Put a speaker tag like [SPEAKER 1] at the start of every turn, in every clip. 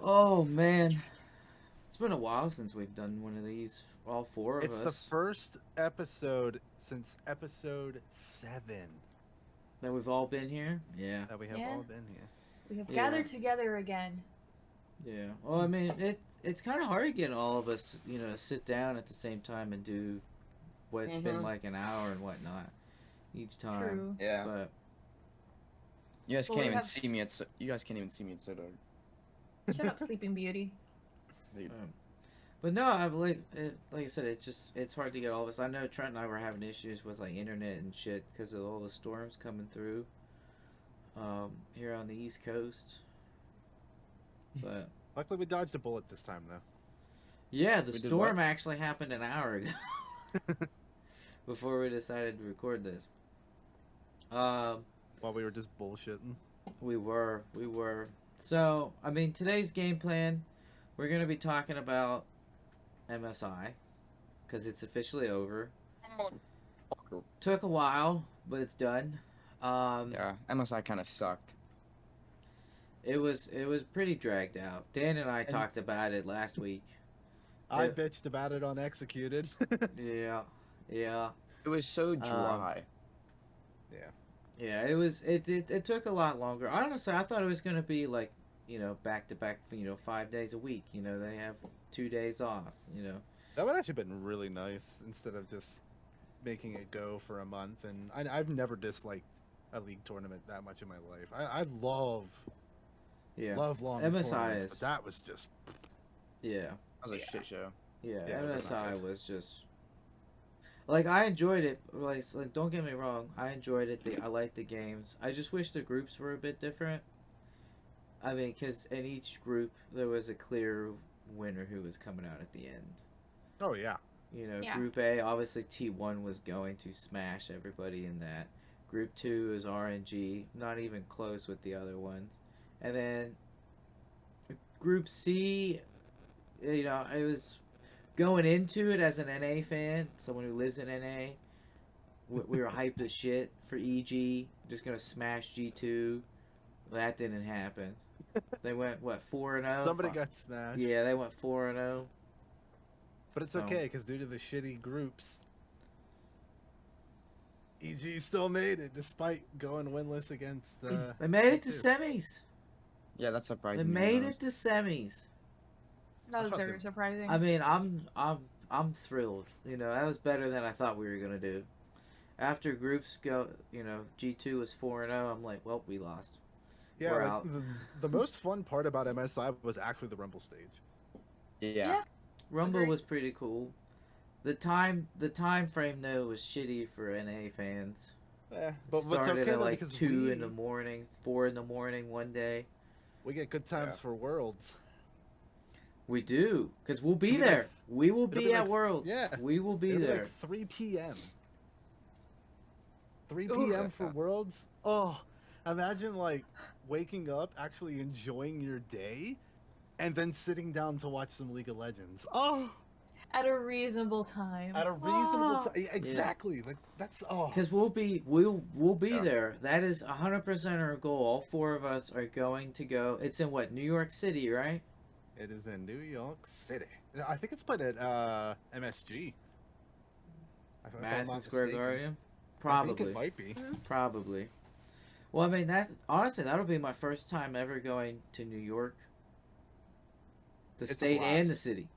[SPEAKER 1] Oh man, it's been a while since we've done one of these. All four of
[SPEAKER 2] It's the
[SPEAKER 1] us
[SPEAKER 2] first episode since episode 7
[SPEAKER 1] that we've all been here. Yeah,
[SPEAKER 2] that we have
[SPEAKER 3] Yeah,
[SPEAKER 2] all been here.
[SPEAKER 3] we have
[SPEAKER 1] yeah,
[SPEAKER 3] gathered together again.
[SPEAKER 1] yeah. Well, I mean, it's kind of hard to get all of us, to sit down at the same time and do what's been
[SPEAKER 4] Mm-hmm.
[SPEAKER 1] like an hour and whatnot each time.
[SPEAKER 3] True.
[SPEAKER 4] Yeah.
[SPEAKER 1] But
[SPEAKER 4] You guys
[SPEAKER 3] Well,
[SPEAKER 4] can't
[SPEAKER 3] we
[SPEAKER 4] even
[SPEAKER 3] have-
[SPEAKER 4] see me. You guys can't even see me. It's so dark.
[SPEAKER 3] Shut up, Sleeping Beauty.
[SPEAKER 4] Dude.
[SPEAKER 1] but no, like I said, it's hard to get all of us. I know Trent and I were having issues with like internet and shit because of all the storms coming through here on the East Coast. But
[SPEAKER 2] Luckily, we dodged a bullet this time, though.
[SPEAKER 1] yeah, the
[SPEAKER 4] We did
[SPEAKER 1] storm
[SPEAKER 4] what?
[SPEAKER 1] actually happened an hour ago before we decided to record this.
[SPEAKER 2] While we were just bullshitting.
[SPEAKER 1] We were. So, I mean, today's game plan, we're going to be talking about MSI because it's officially over. Took a while, but it's done.
[SPEAKER 4] Yeah, MSI kind of sucked.
[SPEAKER 1] It was pretty dragged out. Dan and I talked about it last week.
[SPEAKER 2] I
[SPEAKER 1] Yeah.
[SPEAKER 2] bitched about it on Executed.
[SPEAKER 1] Yeah.
[SPEAKER 4] It was so dry.
[SPEAKER 1] Yeah, it took a lot longer. Honestly, I thought it was going to be like, back to back, 5 days a week. They have 2 days off,
[SPEAKER 2] That would actually been really nice instead of just making it go for a month. And I've never disliked a league tournament that much in my life. I
[SPEAKER 1] Yeah.
[SPEAKER 2] love long
[SPEAKER 1] MSI
[SPEAKER 2] tournaments,
[SPEAKER 1] is.
[SPEAKER 2] but that was just
[SPEAKER 1] Yeah.
[SPEAKER 4] That was a shit show.
[SPEAKER 1] Yeah,
[SPEAKER 2] Yeah, it was not
[SPEAKER 1] MSI
[SPEAKER 2] good.
[SPEAKER 1] was just like I enjoyed it. Like don't get me wrong, I enjoyed it. I liked the games. I just wish the groups were a bit different. I mean, because in each group there was a clear winner who was coming out at the end.
[SPEAKER 2] oh yeah.
[SPEAKER 3] Yeah.
[SPEAKER 1] Group A, obviously T1 was going to smash everybody in that. Group 2 is RNG, not even close with the other ones. And then Group C, it was going into it as an NA fan, someone who lives in NA. We were hyped as shit for EG, just gonna smash G2. That didn't happen. They went, what, 4-0?
[SPEAKER 2] Somebody got smashed.
[SPEAKER 1] Yeah, they went 4-0.
[SPEAKER 2] But it's
[SPEAKER 1] So-
[SPEAKER 2] okay because due to the shitty groups, EG still made it despite going winless against.
[SPEAKER 1] They made it to
[SPEAKER 2] G2.
[SPEAKER 1] semis.
[SPEAKER 4] Yeah, that's
[SPEAKER 1] They
[SPEAKER 4] surprising. me
[SPEAKER 1] made
[SPEAKER 4] the
[SPEAKER 1] it
[SPEAKER 4] most.
[SPEAKER 1] to semis.
[SPEAKER 3] That was
[SPEAKER 2] thought
[SPEAKER 3] very
[SPEAKER 2] they-
[SPEAKER 3] surprising.
[SPEAKER 1] I mean, I'm thrilled. That was better than I thought we were gonna do. After groups go, G2 was 4-0. I'm like, well, we lost.
[SPEAKER 2] Yeah,
[SPEAKER 1] We're
[SPEAKER 2] like,
[SPEAKER 1] out.
[SPEAKER 2] the most fun part about MSI was actually the Rumble stage.
[SPEAKER 4] Yeah.
[SPEAKER 1] Rumble
[SPEAKER 3] Agreed.
[SPEAKER 1] was pretty cool. The time frame though was shitty for NA fans.
[SPEAKER 2] But
[SPEAKER 1] It
[SPEAKER 2] what's
[SPEAKER 1] started
[SPEAKER 2] okay
[SPEAKER 1] at
[SPEAKER 2] though,
[SPEAKER 1] like
[SPEAKER 2] because
[SPEAKER 1] 2 in the morning, 4 in the morning one day.
[SPEAKER 2] we get good times
[SPEAKER 4] Yeah.
[SPEAKER 2] for Worlds.
[SPEAKER 1] We do, because we'll be
[SPEAKER 2] It'll be like-
[SPEAKER 1] there. We will
[SPEAKER 2] it'll
[SPEAKER 1] be
[SPEAKER 2] be
[SPEAKER 1] at
[SPEAKER 2] like-
[SPEAKER 1] Worlds.
[SPEAKER 2] yeah.
[SPEAKER 1] We will be
[SPEAKER 2] It'll
[SPEAKER 1] there.
[SPEAKER 2] like 3 p.m. 3
[SPEAKER 3] Ooh.
[SPEAKER 2] p.m. for Worlds. Oh, imagine like waking up, actually enjoying your day, and then sitting down to watch some League of Legends. Oh,
[SPEAKER 3] At a reasonable time.
[SPEAKER 2] at a reasonable
[SPEAKER 3] Oh.
[SPEAKER 2] time. Exactly. Like that's
[SPEAKER 1] Because we'll be
[SPEAKER 4] Yeah.
[SPEAKER 1] there. That is 100% our goal. All four of us are going to go. It's in what, New York City, right?
[SPEAKER 2] It is in New York City. I think it's played at MSG. If I'm
[SPEAKER 1] Madison
[SPEAKER 2] not
[SPEAKER 1] Square
[SPEAKER 2] mistaken.
[SPEAKER 1] Garden.
[SPEAKER 2] I
[SPEAKER 1] Probably.
[SPEAKER 2] think it might be.
[SPEAKER 1] Probably. Well, I mean, that'll be my first time ever going to New York, the
[SPEAKER 2] It's a
[SPEAKER 1] state and
[SPEAKER 2] blast.
[SPEAKER 1] the city.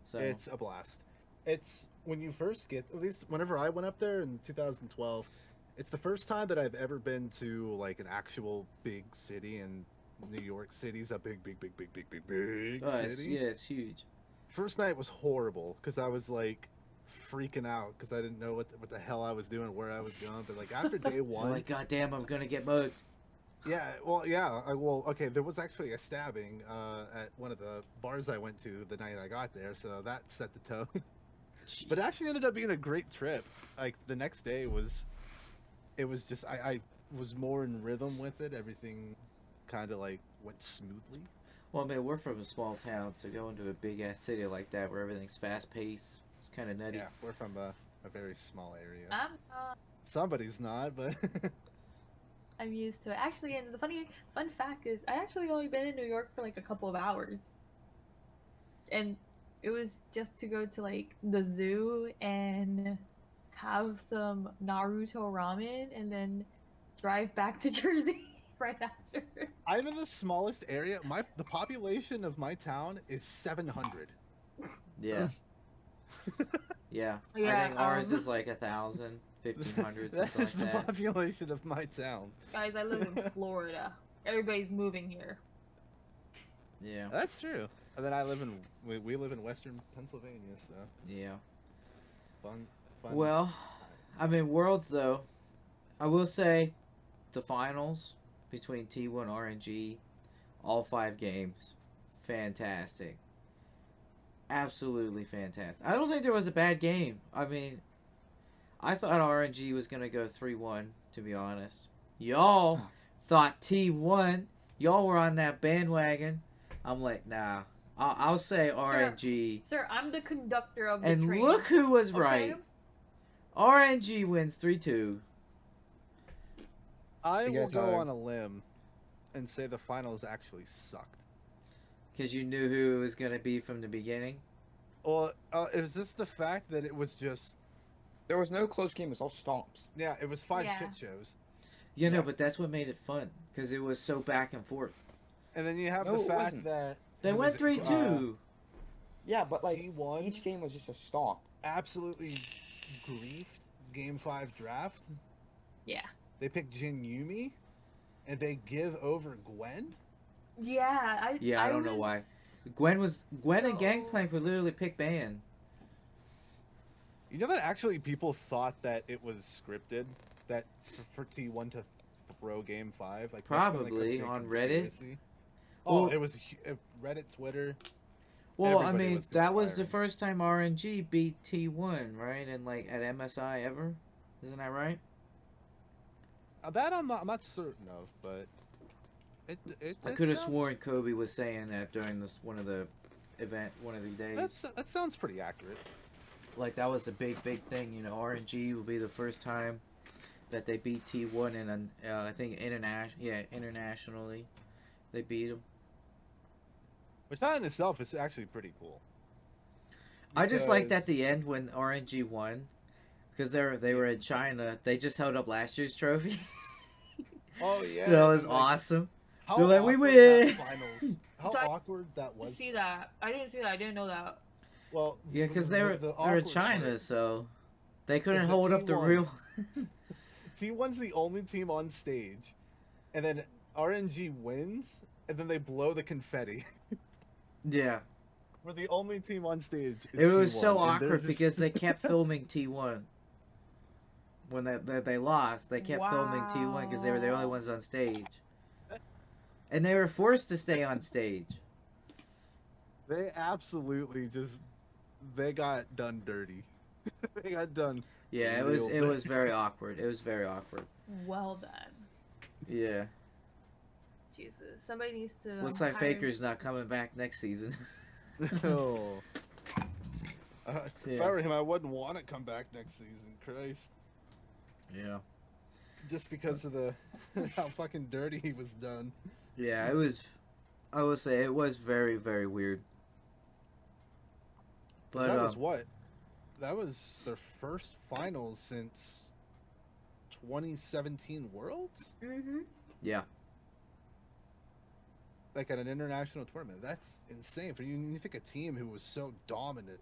[SPEAKER 1] So
[SPEAKER 2] It's a blast. It's when you first get, at least whenever I went up there in 2012, it's the first time that I've ever been to like an actual big city, and New York City's a big
[SPEAKER 1] oh,
[SPEAKER 2] city.
[SPEAKER 1] it's huge.
[SPEAKER 2] First night was horrible because I was like freaking out because I didn't know what the hell I was doing, where I was going. But like after day
[SPEAKER 1] I'm
[SPEAKER 2] one,
[SPEAKER 1] like, God damn, I'm gonna get mugged.
[SPEAKER 2] okay, there was actually a stabbing at one of the bars I went to the night I got there, so that set the tone. But it actually ended up being a great trip. Like the next day it was just I was more in rhythm with it. Everything kind of like went smoothly.
[SPEAKER 1] Well, I mean, we're from a small town, so going to a big ass city like that where everything's fast paced, it's kind of nutty.
[SPEAKER 2] Yeah, we're from a very small area.
[SPEAKER 3] I'm not.
[SPEAKER 2] Somebody's not, but
[SPEAKER 3] I'm used to it. Actually, and the fun fact is, I actually only been in New York for like a couple of hours, and it was just to go to like the zoo and have some Naruto ramen, and then drive back to Jersey right after.
[SPEAKER 2] I'm in the smallest area. The population of my town is 700.
[SPEAKER 1] Yeah. Yeah. I
[SPEAKER 3] Yeah,
[SPEAKER 1] think ours is like 1,000, 1,500,
[SPEAKER 2] That
[SPEAKER 1] something
[SPEAKER 2] is the
[SPEAKER 1] like that.
[SPEAKER 2] population of my town.
[SPEAKER 3] Guys, I live in Florida. Everybody's moving here.
[SPEAKER 1] Yeah.
[SPEAKER 2] That's true. And then we live in Western Pennsylvania, so
[SPEAKER 1] Yeah.
[SPEAKER 2] fun.
[SPEAKER 1] Well, I mean, Worlds, though, I will say the finals between T1 RNG, all 5 games, fantastic. Absolutely fantastic. I don't think there was a bad game. I mean, I thought RNG was going to go 3-1, to be honest. Y'all thought T1. Y'all were on that bandwagon. I'm like, nah. I'll say RNG.
[SPEAKER 3] Sir, I'm the conductor of the
[SPEAKER 1] And
[SPEAKER 3] train.
[SPEAKER 1] look who was
[SPEAKER 3] okay?
[SPEAKER 1] right. RNG wins 3-2.
[SPEAKER 2] I
[SPEAKER 4] You
[SPEAKER 2] will
[SPEAKER 4] got
[SPEAKER 2] go
[SPEAKER 4] tired.
[SPEAKER 2] on a limb and say the finals actually sucked.
[SPEAKER 1] Because you knew who it was going to be from the beginning.
[SPEAKER 2] Well, is this the fact that it was just
[SPEAKER 4] There was no close game. It was all stomps.
[SPEAKER 2] it was 5
[SPEAKER 3] Yeah.
[SPEAKER 2] shit shows,
[SPEAKER 1] You know,
[SPEAKER 2] Yeah.
[SPEAKER 1] but that's what made it fun. Because it was so back and forth.
[SPEAKER 2] and then you have
[SPEAKER 4] No,
[SPEAKER 2] the
[SPEAKER 4] it
[SPEAKER 2] fact
[SPEAKER 4] wasn't.
[SPEAKER 2] that
[SPEAKER 1] They
[SPEAKER 2] it
[SPEAKER 1] went
[SPEAKER 2] was,
[SPEAKER 1] 3-2.
[SPEAKER 4] Yeah, but like
[SPEAKER 2] T1
[SPEAKER 4] each game was just a stomp.
[SPEAKER 2] absolutely griefed Game 5 draft.
[SPEAKER 3] Yeah.
[SPEAKER 2] They picked Jin Yumi, and they give over Gwen.
[SPEAKER 3] Yeah,
[SPEAKER 1] I don't know why. Gwen and
[SPEAKER 3] So-
[SPEAKER 2] Oh.
[SPEAKER 1] Gangplank would literally pick ban.
[SPEAKER 2] You know that actually people thought that it was scripted, that for T1 to throw Game 5? Like, that's been,
[SPEAKER 1] Probably,
[SPEAKER 2] big
[SPEAKER 1] on Reddit.
[SPEAKER 2] conspiracy. Oh,
[SPEAKER 1] Well-
[SPEAKER 2] it was Reddit, Twitter.
[SPEAKER 1] Well, I
[SPEAKER 2] Everybody
[SPEAKER 1] mean,
[SPEAKER 2] was
[SPEAKER 1] that was the
[SPEAKER 2] conspiring.
[SPEAKER 1] first time RNG beat T1, right? And like at MSI ever, isn't that right?
[SPEAKER 2] That I'm not certain of, but it
[SPEAKER 1] I could have sworn Kobe was saying that during one of the days.
[SPEAKER 2] that sounds pretty accurate.
[SPEAKER 1] Like that was a big thing. You know, RNG will be the first time that they beat T1 in I think internationally, they beat them.
[SPEAKER 2] Which that in itself is actually pretty cool.
[SPEAKER 1] I just liked
[SPEAKER 2] Because-
[SPEAKER 1] at the end when RNG won, because they were in China. They just held up last year's trophy.
[SPEAKER 2] Oh yeah,
[SPEAKER 1] That was
[SPEAKER 2] and, like,
[SPEAKER 1] awesome.
[SPEAKER 2] How
[SPEAKER 1] They're like, "We
[SPEAKER 2] awkward
[SPEAKER 1] win."
[SPEAKER 2] that finals. How
[SPEAKER 3] So I-
[SPEAKER 2] awkward that
[SPEAKER 3] I
[SPEAKER 2] was.
[SPEAKER 3] see that. I didn't see that. I didn't know that.
[SPEAKER 2] Well,
[SPEAKER 1] Yeah, because
[SPEAKER 2] the
[SPEAKER 1] they were in
[SPEAKER 2] awkward
[SPEAKER 1] China,
[SPEAKER 2] part
[SPEAKER 1] so they couldn't
[SPEAKER 2] that
[SPEAKER 1] hold up the
[SPEAKER 2] T1
[SPEAKER 1] real.
[SPEAKER 2] T1's the only team on stage, and then RNG wins, and then they blow the confetti.
[SPEAKER 1] Yeah,
[SPEAKER 2] We're the only team on stage.
[SPEAKER 1] it was so
[SPEAKER 2] T1, and they're
[SPEAKER 1] awkward
[SPEAKER 2] just-
[SPEAKER 1] because they kept filming T1. When they lost, they kept filming T1 because they were the only
[SPEAKER 3] Wow.
[SPEAKER 1] ones on stage, and they were forced to stay on stage.
[SPEAKER 2] they absolutely they got done dirty. They got done.
[SPEAKER 1] Yeah, it
[SPEAKER 2] Real
[SPEAKER 1] was
[SPEAKER 2] bad.
[SPEAKER 1] very awkward. It was very awkward.
[SPEAKER 3] Well then.
[SPEAKER 1] Yeah,
[SPEAKER 3] Jesus. Somebody needs to.
[SPEAKER 1] looks like
[SPEAKER 3] hire-
[SPEAKER 1] Faker's not coming back next season.
[SPEAKER 2] Oh. If
[SPEAKER 1] Yeah.
[SPEAKER 2] I were him, I wouldn't want to come back next season. Christ.
[SPEAKER 1] Yeah.
[SPEAKER 2] Just because of the how fucking dirty he was done.
[SPEAKER 1] Yeah, it was. I will say it was very weird.
[SPEAKER 2] 'Cause
[SPEAKER 1] But
[SPEAKER 2] that was what? That was their first finals since 2017 Worlds?
[SPEAKER 3] Mhm.
[SPEAKER 1] yeah,
[SPEAKER 2] Like at an international tournament. That's insane. For you, you think a team who was so dominant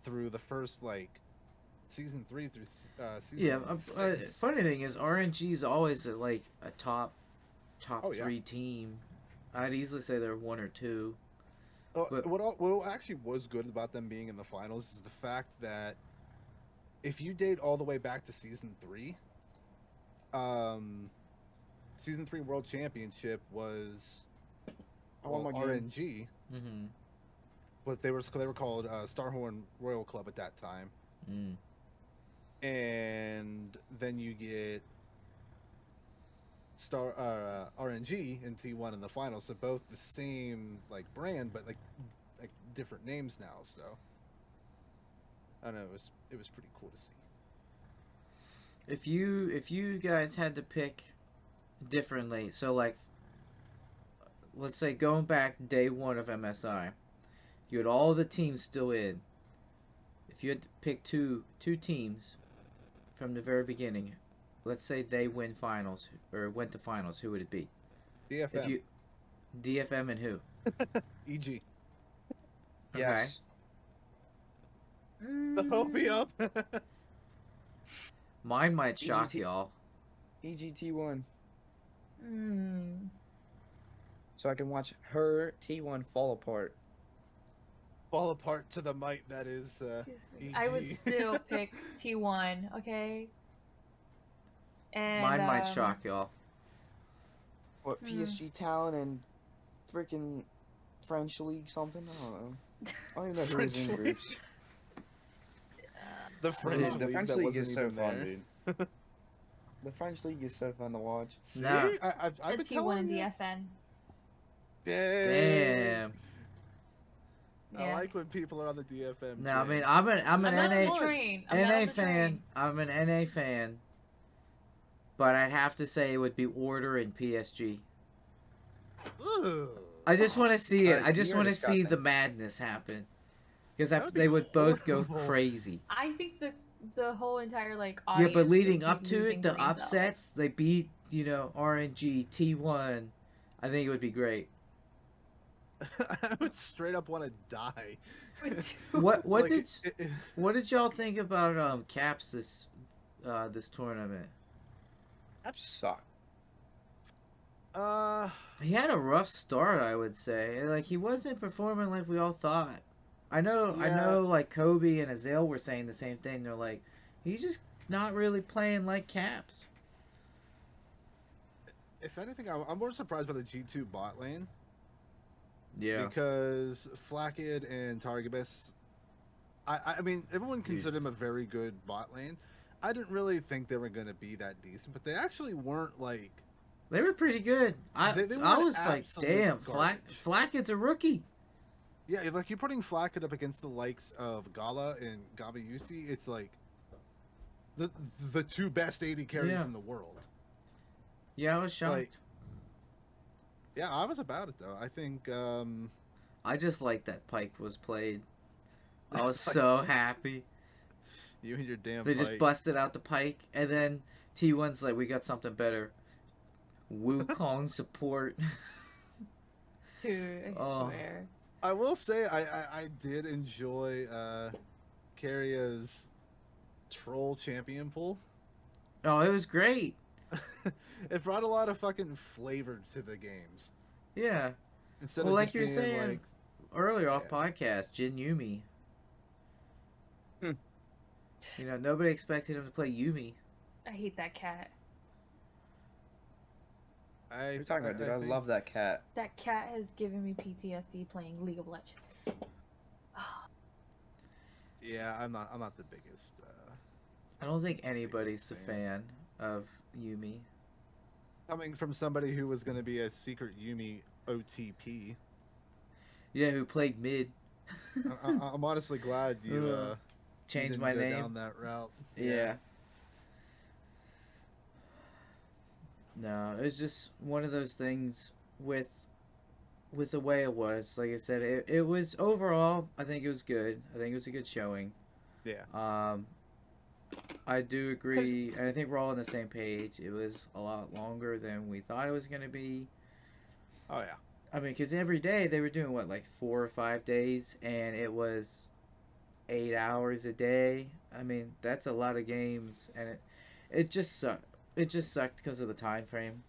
[SPEAKER 2] through the first season 3 through season
[SPEAKER 1] yeah.
[SPEAKER 2] 6.
[SPEAKER 1] Funny thing is, RNG is always like a top
[SPEAKER 2] Oh, yeah.
[SPEAKER 1] 3 team. I'd easily say they're 1 or 2. but-
[SPEAKER 2] What actually was good about them being in the finals is the fact that if you date all the way back to season 3, season 3 World Championship was
[SPEAKER 4] I won my game.
[SPEAKER 2] RNG,
[SPEAKER 1] Mm-hmm.
[SPEAKER 2] but they were called Starhorn Royal Club at that time,
[SPEAKER 1] Mm.
[SPEAKER 2] and then you get RNG and T1 in the final, so both the same brand, but like different names now. So I don't know, it was pretty cool to see.
[SPEAKER 1] If you guys had to pick differently. So like, let's say going back day one of MSI, you had all the teams still in. If you had to pick two teams from the very beginning, let's say they win finals or went to finals, who would it be?
[SPEAKER 2] DFM.
[SPEAKER 1] If you DFM and who?
[SPEAKER 2] EG.
[SPEAKER 4] Yes.
[SPEAKER 2] The Hopium.
[SPEAKER 1] Mine might shock
[SPEAKER 4] EGT.
[SPEAKER 1] y'all.
[SPEAKER 4] EGT1.
[SPEAKER 3] Mm.
[SPEAKER 4] So I can watch her T1 fall apart.
[SPEAKER 2] Fall apart to the might that is
[SPEAKER 3] I would
[SPEAKER 2] EG.
[SPEAKER 3] still pick T1, okay? And
[SPEAKER 1] Mine might shock y'all.
[SPEAKER 4] What,
[SPEAKER 3] Hmm.
[SPEAKER 4] PSG Talent and freaking French League something? I don't know. I don't even know who was in
[SPEAKER 2] French
[SPEAKER 4] groups.
[SPEAKER 2] The French
[SPEAKER 4] Dude, the
[SPEAKER 2] league
[SPEAKER 4] French
[SPEAKER 2] that
[SPEAKER 4] League
[SPEAKER 2] wasn't
[SPEAKER 4] is so
[SPEAKER 2] even
[SPEAKER 4] fun,
[SPEAKER 2] there.
[SPEAKER 4] dude. The French League is so fun to watch.
[SPEAKER 2] See?
[SPEAKER 1] No.
[SPEAKER 2] I've
[SPEAKER 3] the
[SPEAKER 2] been
[SPEAKER 3] T1
[SPEAKER 2] telling
[SPEAKER 3] and
[SPEAKER 2] you.
[SPEAKER 3] DFN.
[SPEAKER 1] Damn.
[SPEAKER 2] I
[SPEAKER 3] Yeah.
[SPEAKER 2] like when people are on the DFM.
[SPEAKER 1] No, I
[SPEAKER 2] train.
[SPEAKER 1] mean I'm an
[SPEAKER 3] I'm not on
[SPEAKER 1] NA
[SPEAKER 3] the train. I'm not
[SPEAKER 1] NA
[SPEAKER 3] on the
[SPEAKER 1] fan.
[SPEAKER 3] train.
[SPEAKER 1] I'm an NA fan. But I'd have to say it would be Order and PSG.
[SPEAKER 2] Ugh.
[SPEAKER 1] I just want to see it.
[SPEAKER 4] Alright,
[SPEAKER 1] I just
[SPEAKER 4] you're
[SPEAKER 1] want to see
[SPEAKER 4] disgusting.
[SPEAKER 1] the madness happen. Because
[SPEAKER 2] That would be
[SPEAKER 1] they would both go
[SPEAKER 2] horrible.
[SPEAKER 1] crazy.
[SPEAKER 3] I think the whole entire like
[SPEAKER 1] Yeah,
[SPEAKER 3] audience
[SPEAKER 1] but
[SPEAKER 3] would
[SPEAKER 1] leading
[SPEAKER 3] be
[SPEAKER 1] up to
[SPEAKER 3] losing
[SPEAKER 1] it, the
[SPEAKER 3] brain cells.
[SPEAKER 1] upsets, they beat, RNG, T1. I think it would be great.
[SPEAKER 2] I would straight up want to die.
[SPEAKER 1] What
[SPEAKER 2] Like,
[SPEAKER 1] did y'all think about Caps this tournament?
[SPEAKER 4] That sucked.
[SPEAKER 1] He had a rough start, I would say. Like he wasn't performing like we all thought. I know,
[SPEAKER 2] Yeah.
[SPEAKER 1] like Kobe and Azale were saying the same thing. They're like, he's just not really playing like Caps.
[SPEAKER 2] if anything, I'm more surprised by the G2 bot lane
[SPEAKER 1] Yeah.
[SPEAKER 2] because Flackid and Targibus. I mean, everyone considered him a very good bot lane. I didn't really think they were going to be that decent, but they actually weren't like.
[SPEAKER 1] They were pretty good. I
[SPEAKER 2] They
[SPEAKER 1] I
[SPEAKER 2] weren't
[SPEAKER 1] was like,
[SPEAKER 2] absolute
[SPEAKER 1] damn,
[SPEAKER 2] garbage.
[SPEAKER 1] Flackid's a rookie.
[SPEAKER 2] Yeah, like you're putting Flackid up against the likes of Gala and Gabayusi. It's like the two best AD carries
[SPEAKER 1] Yeah.
[SPEAKER 2] in the world.
[SPEAKER 1] Yeah, I was shocked.
[SPEAKER 2] Like- Yeah, I was about it though. I think
[SPEAKER 1] I just like that Pike was played. I was
[SPEAKER 2] Like,
[SPEAKER 1] so happy.
[SPEAKER 2] you and your damn.
[SPEAKER 1] They just
[SPEAKER 2] Pike.
[SPEAKER 1] busted out the Pike, and then T1's like, we got something better. Wukong support.
[SPEAKER 3] Dude, I
[SPEAKER 1] Oh.
[SPEAKER 3] swear.
[SPEAKER 2] I will say I did enjoy Karria's troll champion pool.
[SPEAKER 1] Oh, it was great.
[SPEAKER 2] It brought a lot of fucking flavor to the games.
[SPEAKER 1] Yeah.
[SPEAKER 2] Instead
[SPEAKER 1] Well,
[SPEAKER 2] of
[SPEAKER 1] like
[SPEAKER 2] just
[SPEAKER 1] you were
[SPEAKER 2] being
[SPEAKER 1] saying
[SPEAKER 2] like,
[SPEAKER 1] earlier off
[SPEAKER 2] Yeah.
[SPEAKER 1] podcast, Jin Yumi.
[SPEAKER 4] Hmm.
[SPEAKER 1] Nobody expected him to play Yumi.
[SPEAKER 3] I hate that cat.
[SPEAKER 2] I,
[SPEAKER 4] What are you talking about, dude? I
[SPEAKER 2] think-
[SPEAKER 4] love that cat.
[SPEAKER 3] That cat has given me PTSD playing League of Legends.
[SPEAKER 2] Yeah, I'm not the biggest.
[SPEAKER 1] I don't think anybody's a
[SPEAKER 2] fan.
[SPEAKER 1] fan of Yumi.
[SPEAKER 2] Coming from somebody who was going to be a secret Yumi OTP,
[SPEAKER 1] Yeah, who played mid.
[SPEAKER 2] I'm honestly glad you
[SPEAKER 1] Changed
[SPEAKER 2] didn't
[SPEAKER 1] my
[SPEAKER 2] go
[SPEAKER 1] name.
[SPEAKER 2] down that route.
[SPEAKER 1] Yeah. No, it was just one of those things with the way it was. Like I said, it was overall, I think it was good. I think it was a good showing.
[SPEAKER 2] Yeah.
[SPEAKER 1] I do agree, and I think we're all on the same page. It was a lot longer than we thought it was going to be.
[SPEAKER 2] Oh yeah.
[SPEAKER 1] I mean, because every day they were doing, what, like 4 or 5 days, and it was 8 hours a day. I mean, that's a lot of games, and it just sucked. It just sucked because of the time frame.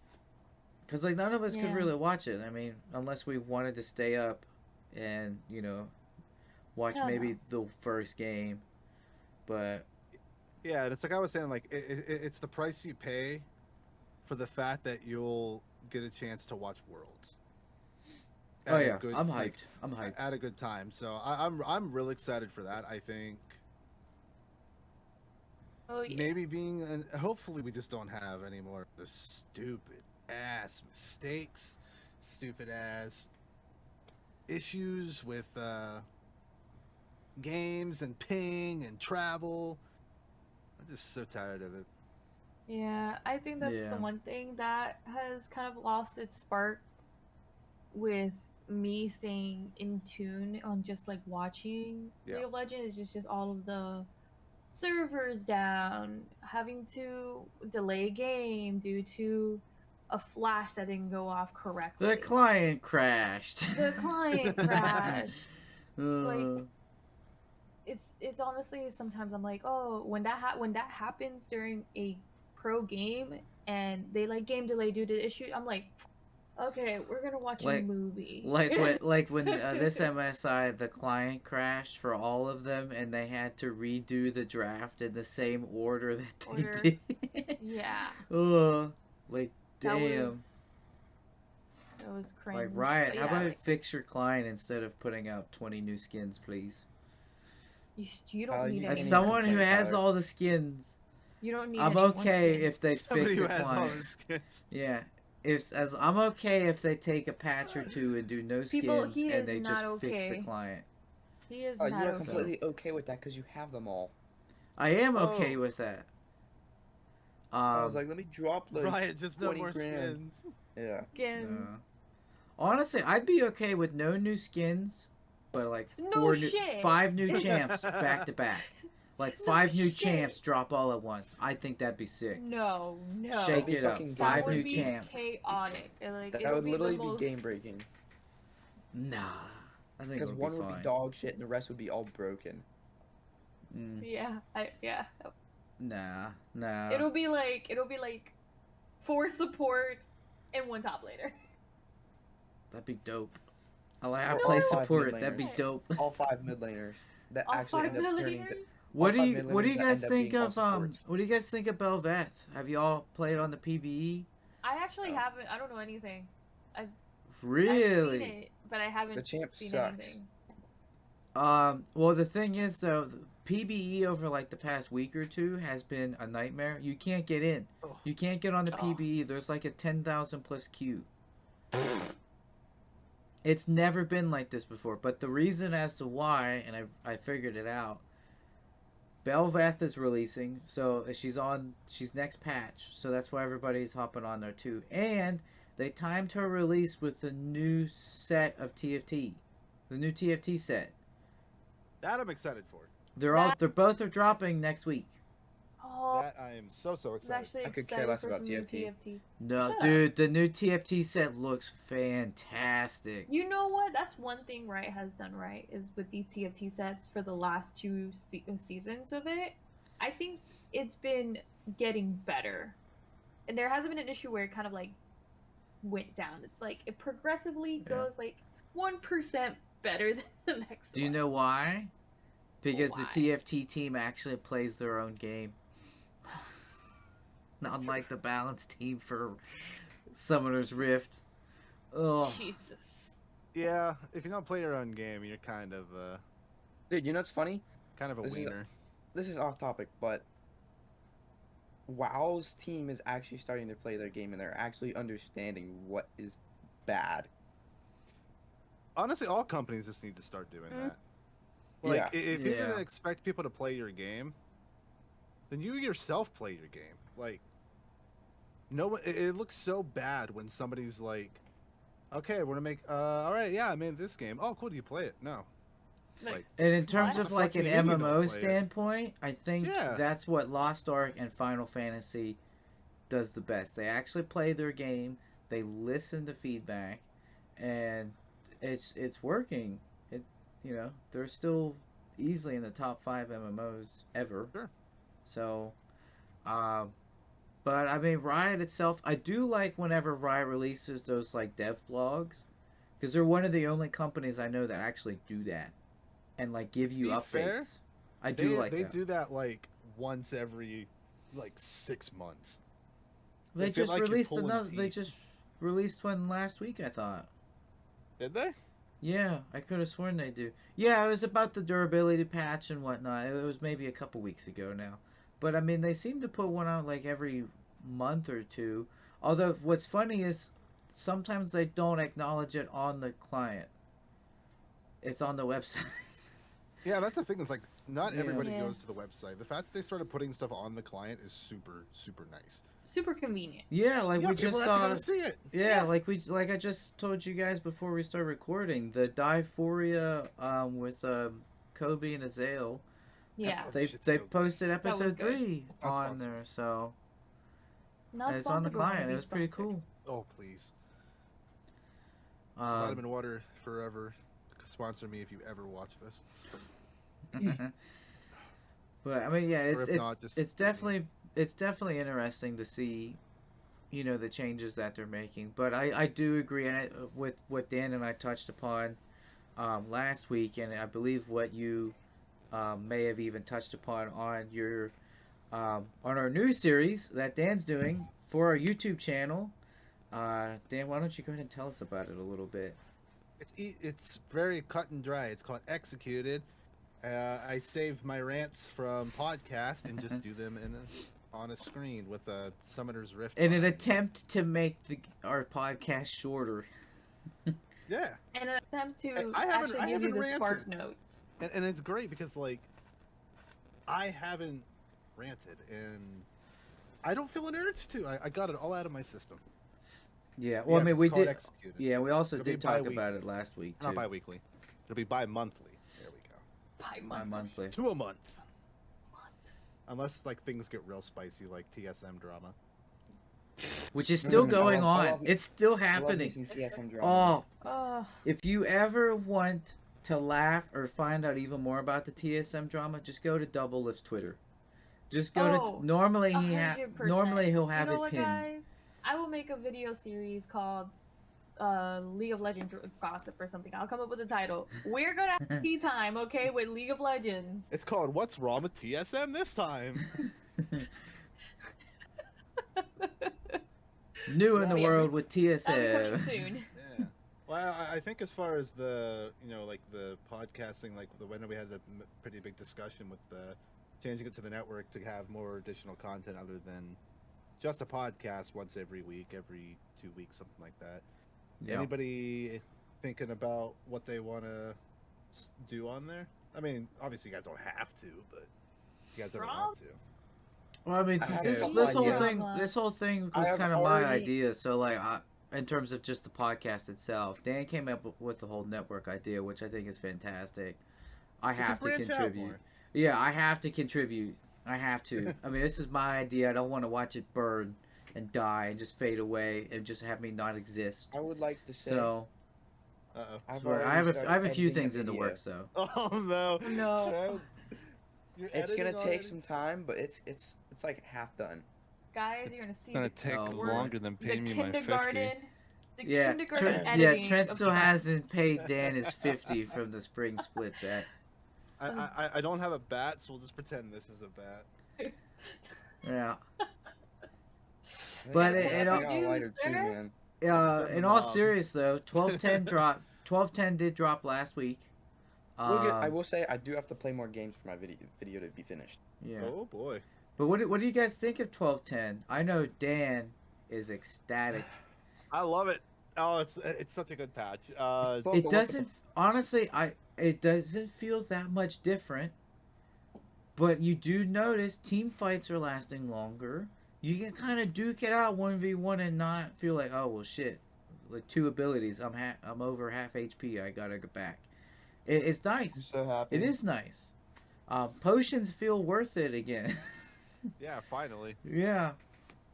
[SPEAKER 1] Because, like, none of us could
[SPEAKER 3] Yeah.
[SPEAKER 1] really watch it. I mean, unless we wanted to stay up and, watch
[SPEAKER 3] Hell
[SPEAKER 1] maybe the first game. But,
[SPEAKER 2] Yeah, and it's like I was saying, like it's the price you pay for the fact that you'll get a chance to watch Worlds.
[SPEAKER 1] oh
[SPEAKER 2] At a
[SPEAKER 1] yeah,
[SPEAKER 2] good-
[SPEAKER 1] I'm
[SPEAKER 2] like,
[SPEAKER 1] hyped. I'm hyped.
[SPEAKER 2] At a good time, so I'm really excited for that. I think
[SPEAKER 3] Oh yeah.
[SPEAKER 2] maybe and hopefully we just don't have any more of the stupid ass mistakes, stupid ass issues with games and ping and travel. I'm just so tired of it.
[SPEAKER 3] Yeah, I think that's
[SPEAKER 1] Yeah.
[SPEAKER 3] the one thing that has kind of lost its spark with me staying in tune on just like watching
[SPEAKER 2] Yeah.
[SPEAKER 3] League of Legends is just all of the servers down, having to delay game due to a flash that didn't go off correctly.
[SPEAKER 1] The client crashed.
[SPEAKER 3] The client crash. Like
[SPEAKER 1] Uh,
[SPEAKER 3] it's honestly sometimes I'm like, oh, when that happens during a pro game and they like game delay due to issue, I'm like, okay, we're gonna watch a movie.
[SPEAKER 1] like when this MSI the client crashed for all of them and they had to redo the draft in the same order that they did.
[SPEAKER 3] Yeah.
[SPEAKER 1] Like
[SPEAKER 3] That
[SPEAKER 1] damn.
[SPEAKER 3] That was cringe.
[SPEAKER 1] Like Riot,
[SPEAKER 3] But
[SPEAKER 1] how
[SPEAKER 3] yeah,
[SPEAKER 1] about
[SPEAKER 3] like,
[SPEAKER 1] fix your client instead of putting out 20 new skins, please?
[SPEAKER 3] you don't need
[SPEAKER 4] you
[SPEAKER 3] any
[SPEAKER 1] As
[SPEAKER 4] can't
[SPEAKER 1] someone who
[SPEAKER 4] Tyler.
[SPEAKER 1] has all the skins,
[SPEAKER 3] You don't need
[SPEAKER 1] I'm
[SPEAKER 3] any more
[SPEAKER 1] okay
[SPEAKER 3] skins.
[SPEAKER 1] if they
[SPEAKER 2] Somebody
[SPEAKER 1] fix
[SPEAKER 2] who
[SPEAKER 1] the
[SPEAKER 2] has all
[SPEAKER 1] client.
[SPEAKER 2] the skins.
[SPEAKER 1] Yeah. I'm okay if they take a patch or two and do no
[SPEAKER 3] People,
[SPEAKER 1] skins
[SPEAKER 3] he
[SPEAKER 1] and
[SPEAKER 3] is
[SPEAKER 1] they
[SPEAKER 3] not
[SPEAKER 1] just fix the
[SPEAKER 3] okay.
[SPEAKER 1] client.
[SPEAKER 3] He is
[SPEAKER 4] Oh, you
[SPEAKER 3] not
[SPEAKER 4] are
[SPEAKER 3] okay.
[SPEAKER 4] completely okay with that because you have them all.
[SPEAKER 1] I am
[SPEAKER 2] Oh.
[SPEAKER 1] okay with that.
[SPEAKER 4] I was like, let me drop like
[SPEAKER 2] Riot, just no
[SPEAKER 4] 20
[SPEAKER 2] more
[SPEAKER 4] grand.
[SPEAKER 2] skins.
[SPEAKER 4] Yeah.
[SPEAKER 3] Skins.
[SPEAKER 1] no. Honestly, I'd be okay with no new skins, but like
[SPEAKER 3] No shit.
[SPEAKER 1] 5 new champs back to back. Like 5 new
[SPEAKER 3] shit.
[SPEAKER 1] champs drop all at once. I think that'd be sick.
[SPEAKER 3] No.
[SPEAKER 1] Shake
[SPEAKER 4] That'd be
[SPEAKER 1] it up.
[SPEAKER 4] fucking
[SPEAKER 1] 5
[SPEAKER 3] That
[SPEAKER 1] new
[SPEAKER 3] would be
[SPEAKER 1] champs.
[SPEAKER 3] chaotic. Like,
[SPEAKER 4] That
[SPEAKER 3] it would
[SPEAKER 4] would
[SPEAKER 3] be
[SPEAKER 4] literally
[SPEAKER 3] the most...
[SPEAKER 4] be game breaking.
[SPEAKER 1] Nah. I think
[SPEAKER 4] Because
[SPEAKER 1] it
[SPEAKER 4] one
[SPEAKER 1] would be
[SPEAKER 4] would
[SPEAKER 1] fine.
[SPEAKER 4] be dog shit and the rest would be all broken.
[SPEAKER 3] Yeah.
[SPEAKER 1] Nah.
[SPEAKER 3] It'll be like 4 support and 1 top laner.
[SPEAKER 1] That'd be dope. I
[SPEAKER 3] No,
[SPEAKER 1] play
[SPEAKER 3] it
[SPEAKER 1] support.
[SPEAKER 4] won't.
[SPEAKER 1] That'd be dope.
[SPEAKER 4] All 5 mid laners that
[SPEAKER 3] All
[SPEAKER 4] actually
[SPEAKER 3] 5
[SPEAKER 4] end up
[SPEAKER 3] mid
[SPEAKER 4] turning to.
[SPEAKER 3] laners?
[SPEAKER 1] What do
[SPEAKER 4] all
[SPEAKER 1] you
[SPEAKER 4] 5
[SPEAKER 1] What do you
[SPEAKER 4] mid laners
[SPEAKER 1] guys
[SPEAKER 4] that end up
[SPEAKER 1] think
[SPEAKER 4] being all
[SPEAKER 1] of
[SPEAKER 4] supports.
[SPEAKER 1] What do you guys think of Belveth? Have you all played on the PBE?
[SPEAKER 3] I actually
[SPEAKER 4] Oh.
[SPEAKER 3] haven't. I don't know anything. I've seen
[SPEAKER 1] Really?
[SPEAKER 3] it, but I haven't
[SPEAKER 4] The champ
[SPEAKER 3] seen
[SPEAKER 4] sucks.
[SPEAKER 3] anything.
[SPEAKER 1] Well, the thing is though, the PBE over like the past week or two has been a nightmare. You can't get in.
[SPEAKER 2] Oh.
[SPEAKER 1] You can't get on the
[SPEAKER 3] Oh.
[SPEAKER 1] PBE. There's like a 10,000 plus queue. It's never been like this before. But the reason as to why, and I figured it out. Belveth is releasing, so she's next patch, so that's why everybody's hopping on there too. And they timed her release with the new set of TFT, the new TFT set.
[SPEAKER 2] That I'm excited for.
[SPEAKER 1] They're both are dropping next week.
[SPEAKER 3] Oh,
[SPEAKER 2] That I am so
[SPEAKER 3] I was
[SPEAKER 2] excited.
[SPEAKER 3] actually
[SPEAKER 4] I could
[SPEAKER 3] excited
[SPEAKER 4] care less
[SPEAKER 3] for
[SPEAKER 4] about
[SPEAKER 3] some new
[SPEAKER 4] TFT.
[SPEAKER 3] TFT.
[SPEAKER 1] No,
[SPEAKER 3] Shut up.
[SPEAKER 1] dude, the new TFT set looks fantastic.
[SPEAKER 3] You know what? That's one thing Riot has done right is with these TFT sets for the last 2 seasons of it. I think it's been getting better, and there hasn't been an issue where it kind of like went down. It's like it progressively
[SPEAKER 1] Yeah.
[SPEAKER 3] goes like 1% better than the next.
[SPEAKER 1] Do you
[SPEAKER 3] one.
[SPEAKER 1] know why? Because
[SPEAKER 3] Why?
[SPEAKER 1] the TFT team actually plays their own game. Unlike the balance team for Summoner's Rift. Oh,
[SPEAKER 3] Jesus.
[SPEAKER 2] Yeah, if you don't play your own game, you're kind of
[SPEAKER 4] Dude, you know what's funny?
[SPEAKER 2] a
[SPEAKER 4] This is-
[SPEAKER 2] wiener.
[SPEAKER 4] This is off topic, but WoW's team is actually starting to play their game and they're actually understanding what is bad.
[SPEAKER 2] Honestly, all companies just need to start doing
[SPEAKER 3] Mm.
[SPEAKER 2] that. Like,
[SPEAKER 4] Yeah.
[SPEAKER 2] if you're
[SPEAKER 1] Yeah.
[SPEAKER 2] gonna expect people to play your game, then you yourself play your game. Like, no one. It looks so bad when somebody's like, "Okay, we're gonna make. All right, yeah, I made this game. Oh, cool. Do you play it? No.
[SPEAKER 3] Like,
[SPEAKER 1] and in terms
[SPEAKER 3] What?
[SPEAKER 1] of
[SPEAKER 2] The
[SPEAKER 1] like
[SPEAKER 2] fuck
[SPEAKER 1] an
[SPEAKER 2] do you mean you don't
[SPEAKER 1] MMO
[SPEAKER 2] play it?
[SPEAKER 1] standpoint, I think
[SPEAKER 2] Yeah.
[SPEAKER 1] that's what Lost Ark and Final Fantasy does the best. They actually play their game, they listen to feedback, and it's working. They're still easily in the top 5 MMOs ever.
[SPEAKER 2] Sure.
[SPEAKER 1] So, but I mean, Riot itself, I do like whenever Riot releases those like dev blogs, because they're one of the only companies I know that actually do that, and like give you
[SPEAKER 2] Be
[SPEAKER 1] updates.
[SPEAKER 2] fair,
[SPEAKER 1] I do like
[SPEAKER 2] they
[SPEAKER 1] that.
[SPEAKER 2] do that like once every like 6 months.
[SPEAKER 1] They
[SPEAKER 2] I feel
[SPEAKER 1] just
[SPEAKER 2] like you're
[SPEAKER 1] released
[SPEAKER 2] pulling
[SPEAKER 1] another. They
[SPEAKER 2] teeth.
[SPEAKER 1] just released one last week, I thought.
[SPEAKER 2] Did they?
[SPEAKER 1] Yeah, I could have sworn they do. Yeah, it was about the durability patch and whatnot. It was maybe a couple weeks ago now. But I mean, they seem to put one out like every month or two. Although, what's funny is sometimes they don't acknowledge it on the client. It's on the website.
[SPEAKER 2] Yeah, that's the thing. Is like not
[SPEAKER 1] Yeah.
[SPEAKER 2] everybody
[SPEAKER 3] Yeah.
[SPEAKER 2] goes to the website. The fact that they started putting stuff on the client is super super nice.
[SPEAKER 3] Super convenient.
[SPEAKER 1] Yeah, like
[SPEAKER 2] Yeah,
[SPEAKER 1] we
[SPEAKER 2] people
[SPEAKER 1] just
[SPEAKER 2] are actually
[SPEAKER 1] saw.
[SPEAKER 2] gonna see it.
[SPEAKER 1] Yeah,
[SPEAKER 3] Yeah.
[SPEAKER 1] like I just told you guys before we started recording, the Diphoria with Kobe and Azale.
[SPEAKER 3] Yeah.
[SPEAKER 2] Oh,
[SPEAKER 1] They
[SPEAKER 2] shit's
[SPEAKER 1] they
[SPEAKER 2] so good.
[SPEAKER 1] posted
[SPEAKER 3] That was
[SPEAKER 1] episode
[SPEAKER 3] good.
[SPEAKER 1] 3
[SPEAKER 2] Not
[SPEAKER 1] on
[SPEAKER 2] sponsored.
[SPEAKER 1] there, so
[SPEAKER 3] Not
[SPEAKER 1] and it's on the
[SPEAKER 3] sponsored, but wanna
[SPEAKER 1] client. It
[SPEAKER 3] be
[SPEAKER 1] was pretty
[SPEAKER 3] sponsored.
[SPEAKER 1] cool.
[SPEAKER 2] Oh please,
[SPEAKER 1] Um,
[SPEAKER 2] Vitamin Water forever. Sponsor me if you ever watch this.
[SPEAKER 1] but I mean, yeah,
[SPEAKER 2] Or if not, just
[SPEAKER 1] it's
[SPEAKER 2] hit me.
[SPEAKER 1] definitely interesting to see, you know, the changes that they're making. But I do agree, and with what Dan and I touched upon last week, and I believe what you may have even touched upon on your on our new series that Dan's doing for our YouTube channel. Dan, why don't you go ahead and tell us about it a little bit?
[SPEAKER 2] It's very cut and dry. It's called Executed. I save my rants from podcast and just do them on a screen with a Summoner's Rift.
[SPEAKER 1] In an
[SPEAKER 2] behind me.
[SPEAKER 1] attempt to make our podcast shorter.
[SPEAKER 2] Yeah,
[SPEAKER 3] In an attempt to
[SPEAKER 2] I haven't-
[SPEAKER 3] actually
[SPEAKER 2] I
[SPEAKER 3] give you
[SPEAKER 2] haven't
[SPEAKER 3] the spark
[SPEAKER 2] ranted.
[SPEAKER 3] notes.
[SPEAKER 2] and it's great because like I haven't ranted and I don't feel an urge to. I got it all out of my system.
[SPEAKER 1] Yeah, well, I
[SPEAKER 2] Yes,
[SPEAKER 1] mean,
[SPEAKER 2] it's
[SPEAKER 1] we
[SPEAKER 2] called
[SPEAKER 1] did.
[SPEAKER 2] Executed.
[SPEAKER 1] Yeah, we also
[SPEAKER 2] It'll be
[SPEAKER 1] did talk
[SPEAKER 2] bi-weekly.
[SPEAKER 1] about it last week too.
[SPEAKER 2] Not bi-weekly. It'll be bi-monthly. There we go.
[SPEAKER 1] Bi-monthly.
[SPEAKER 2] 2 a month. Unless like things get real spicy, like TSM drama.
[SPEAKER 1] Which is still
[SPEAKER 4] I
[SPEAKER 1] going
[SPEAKER 4] love- I
[SPEAKER 1] on.
[SPEAKER 4] love-
[SPEAKER 1] It's still
[SPEAKER 4] I love me
[SPEAKER 1] happening.
[SPEAKER 4] some TSM drama.
[SPEAKER 1] Oh,
[SPEAKER 3] Oh,
[SPEAKER 1] if you ever want to laugh or find out even more about the TSM drama, just go to Double Lift's Twitter. Just go
[SPEAKER 3] Oh,
[SPEAKER 1] to. Normally
[SPEAKER 3] 100%.
[SPEAKER 1] normally he'll have
[SPEAKER 3] you know
[SPEAKER 1] it
[SPEAKER 3] what,
[SPEAKER 1] pinned.
[SPEAKER 3] guys? I will make a video series called League of Legends Gossip or something. I'll come up with a title. We're gonna have tea time, okay, with League of Legends.
[SPEAKER 2] It's called "What's Wrong with TSM This Time."
[SPEAKER 1] New in the
[SPEAKER 3] Yeah.
[SPEAKER 1] world with
[SPEAKER 3] That'll be
[SPEAKER 1] TSM.
[SPEAKER 3] coming soon.
[SPEAKER 2] Yeah. Well, I think as far as the like the podcasting, like when we had a pretty big discussion with the changing it to the network to have more additional content other than just a podcast once every week, every 2 weeks, something like that.
[SPEAKER 1] Yeah.
[SPEAKER 2] Anybody thinking about what they want to do on there? I mean, obviously you guys don't have to, but if you guys ever want to.
[SPEAKER 1] Well, I mean,
[SPEAKER 4] I
[SPEAKER 1] since
[SPEAKER 4] have
[SPEAKER 1] this,
[SPEAKER 4] a
[SPEAKER 1] this whole
[SPEAKER 4] idea.
[SPEAKER 1] thing, this whole thing
[SPEAKER 4] I
[SPEAKER 1] was
[SPEAKER 4] have
[SPEAKER 1] kind of my
[SPEAKER 4] already-
[SPEAKER 1] idea. So, like, in terms of just the podcast itself, Dan came up with the whole network idea, which I think is fantastic. I
[SPEAKER 2] You can
[SPEAKER 1] have to
[SPEAKER 2] branch out
[SPEAKER 1] contribute.
[SPEAKER 2] more.
[SPEAKER 1] Yeah, I have to contribute. I have to. I mean, this is my idea. I don't want to watch it burn and die and just fade away and just have me not exist.
[SPEAKER 4] I would like to say.
[SPEAKER 1] So,
[SPEAKER 2] Uh-oh.
[SPEAKER 4] I've
[SPEAKER 1] so
[SPEAKER 4] already
[SPEAKER 1] I have
[SPEAKER 4] started
[SPEAKER 1] a few
[SPEAKER 4] editing
[SPEAKER 1] things in the
[SPEAKER 4] video.
[SPEAKER 1] works. So,
[SPEAKER 2] Oh no!
[SPEAKER 3] No.
[SPEAKER 2] Trent, you're
[SPEAKER 4] It's gonna
[SPEAKER 2] editing
[SPEAKER 4] take
[SPEAKER 2] already?
[SPEAKER 4] some time, but it's like half done.
[SPEAKER 3] Guys, you're gonna see
[SPEAKER 5] It's gonna
[SPEAKER 3] the,
[SPEAKER 5] take
[SPEAKER 1] Oh,
[SPEAKER 5] longer than
[SPEAKER 3] the
[SPEAKER 5] pay me my 50.
[SPEAKER 3] kindergarten. The
[SPEAKER 1] yeah,
[SPEAKER 3] kindergarten
[SPEAKER 1] Trent, yeah,
[SPEAKER 3] editing
[SPEAKER 1] Trent
[SPEAKER 3] of
[SPEAKER 1] still
[SPEAKER 3] Trump.
[SPEAKER 1] hasn't paid Dan his 50 from the spring split bet.
[SPEAKER 2] I don't have a bat, so we'll just pretend this is a bat.
[SPEAKER 1] Yeah.
[SPEAKER 4] I
[SPEAKER 1] But
[SPEAKER 4] think
[SPEAKER 1] it
[SPEAKER 4] I
[SPEAKER 1] all-
[SPEAKER 4] got a lighter too,
[SPEAKER 3] Sir?
[SPEAKER 4] man.
[SPEAKER 2] Send
[SPEAKER 1] In
[SPEAKER 2] them
[SPEAKER 1] all
[SPEAKER 2] off.
[SPEAKER 1] serious though, 1210 dropped. 1210 did drop last week.
[SPEAKER 4] I will say I do have to play more games for my video to be finished.
[SPEAKER 1] Yeah.
[SPEAKER 2] Oh boy.
[SPEAKER 1] But what do you guys think of 1210? I know Dan is ecstatic.
[SPEAKER 2] I love it. Oh, it's such a good patch.
[SPEAKER 4] It's
[SPEAKER 1] It doesn't honestly. It doesn't feel that much different. But you do notice team fights are lasting longer. You can kind of duke it out 1v1 and not feel like, oh well, shit. Like 2 abilities, I'm over half HP. I gotta go back. It's
[SPEAKER 4] I'm
[SPEAKER 1] nice.
[SPEAKER 4] so happy.
[SPEAKER 1] It is nice. Potions feel worth it again.
[SPEAKER 2] yeah, finally.
[SPEAKER 1] Yeah.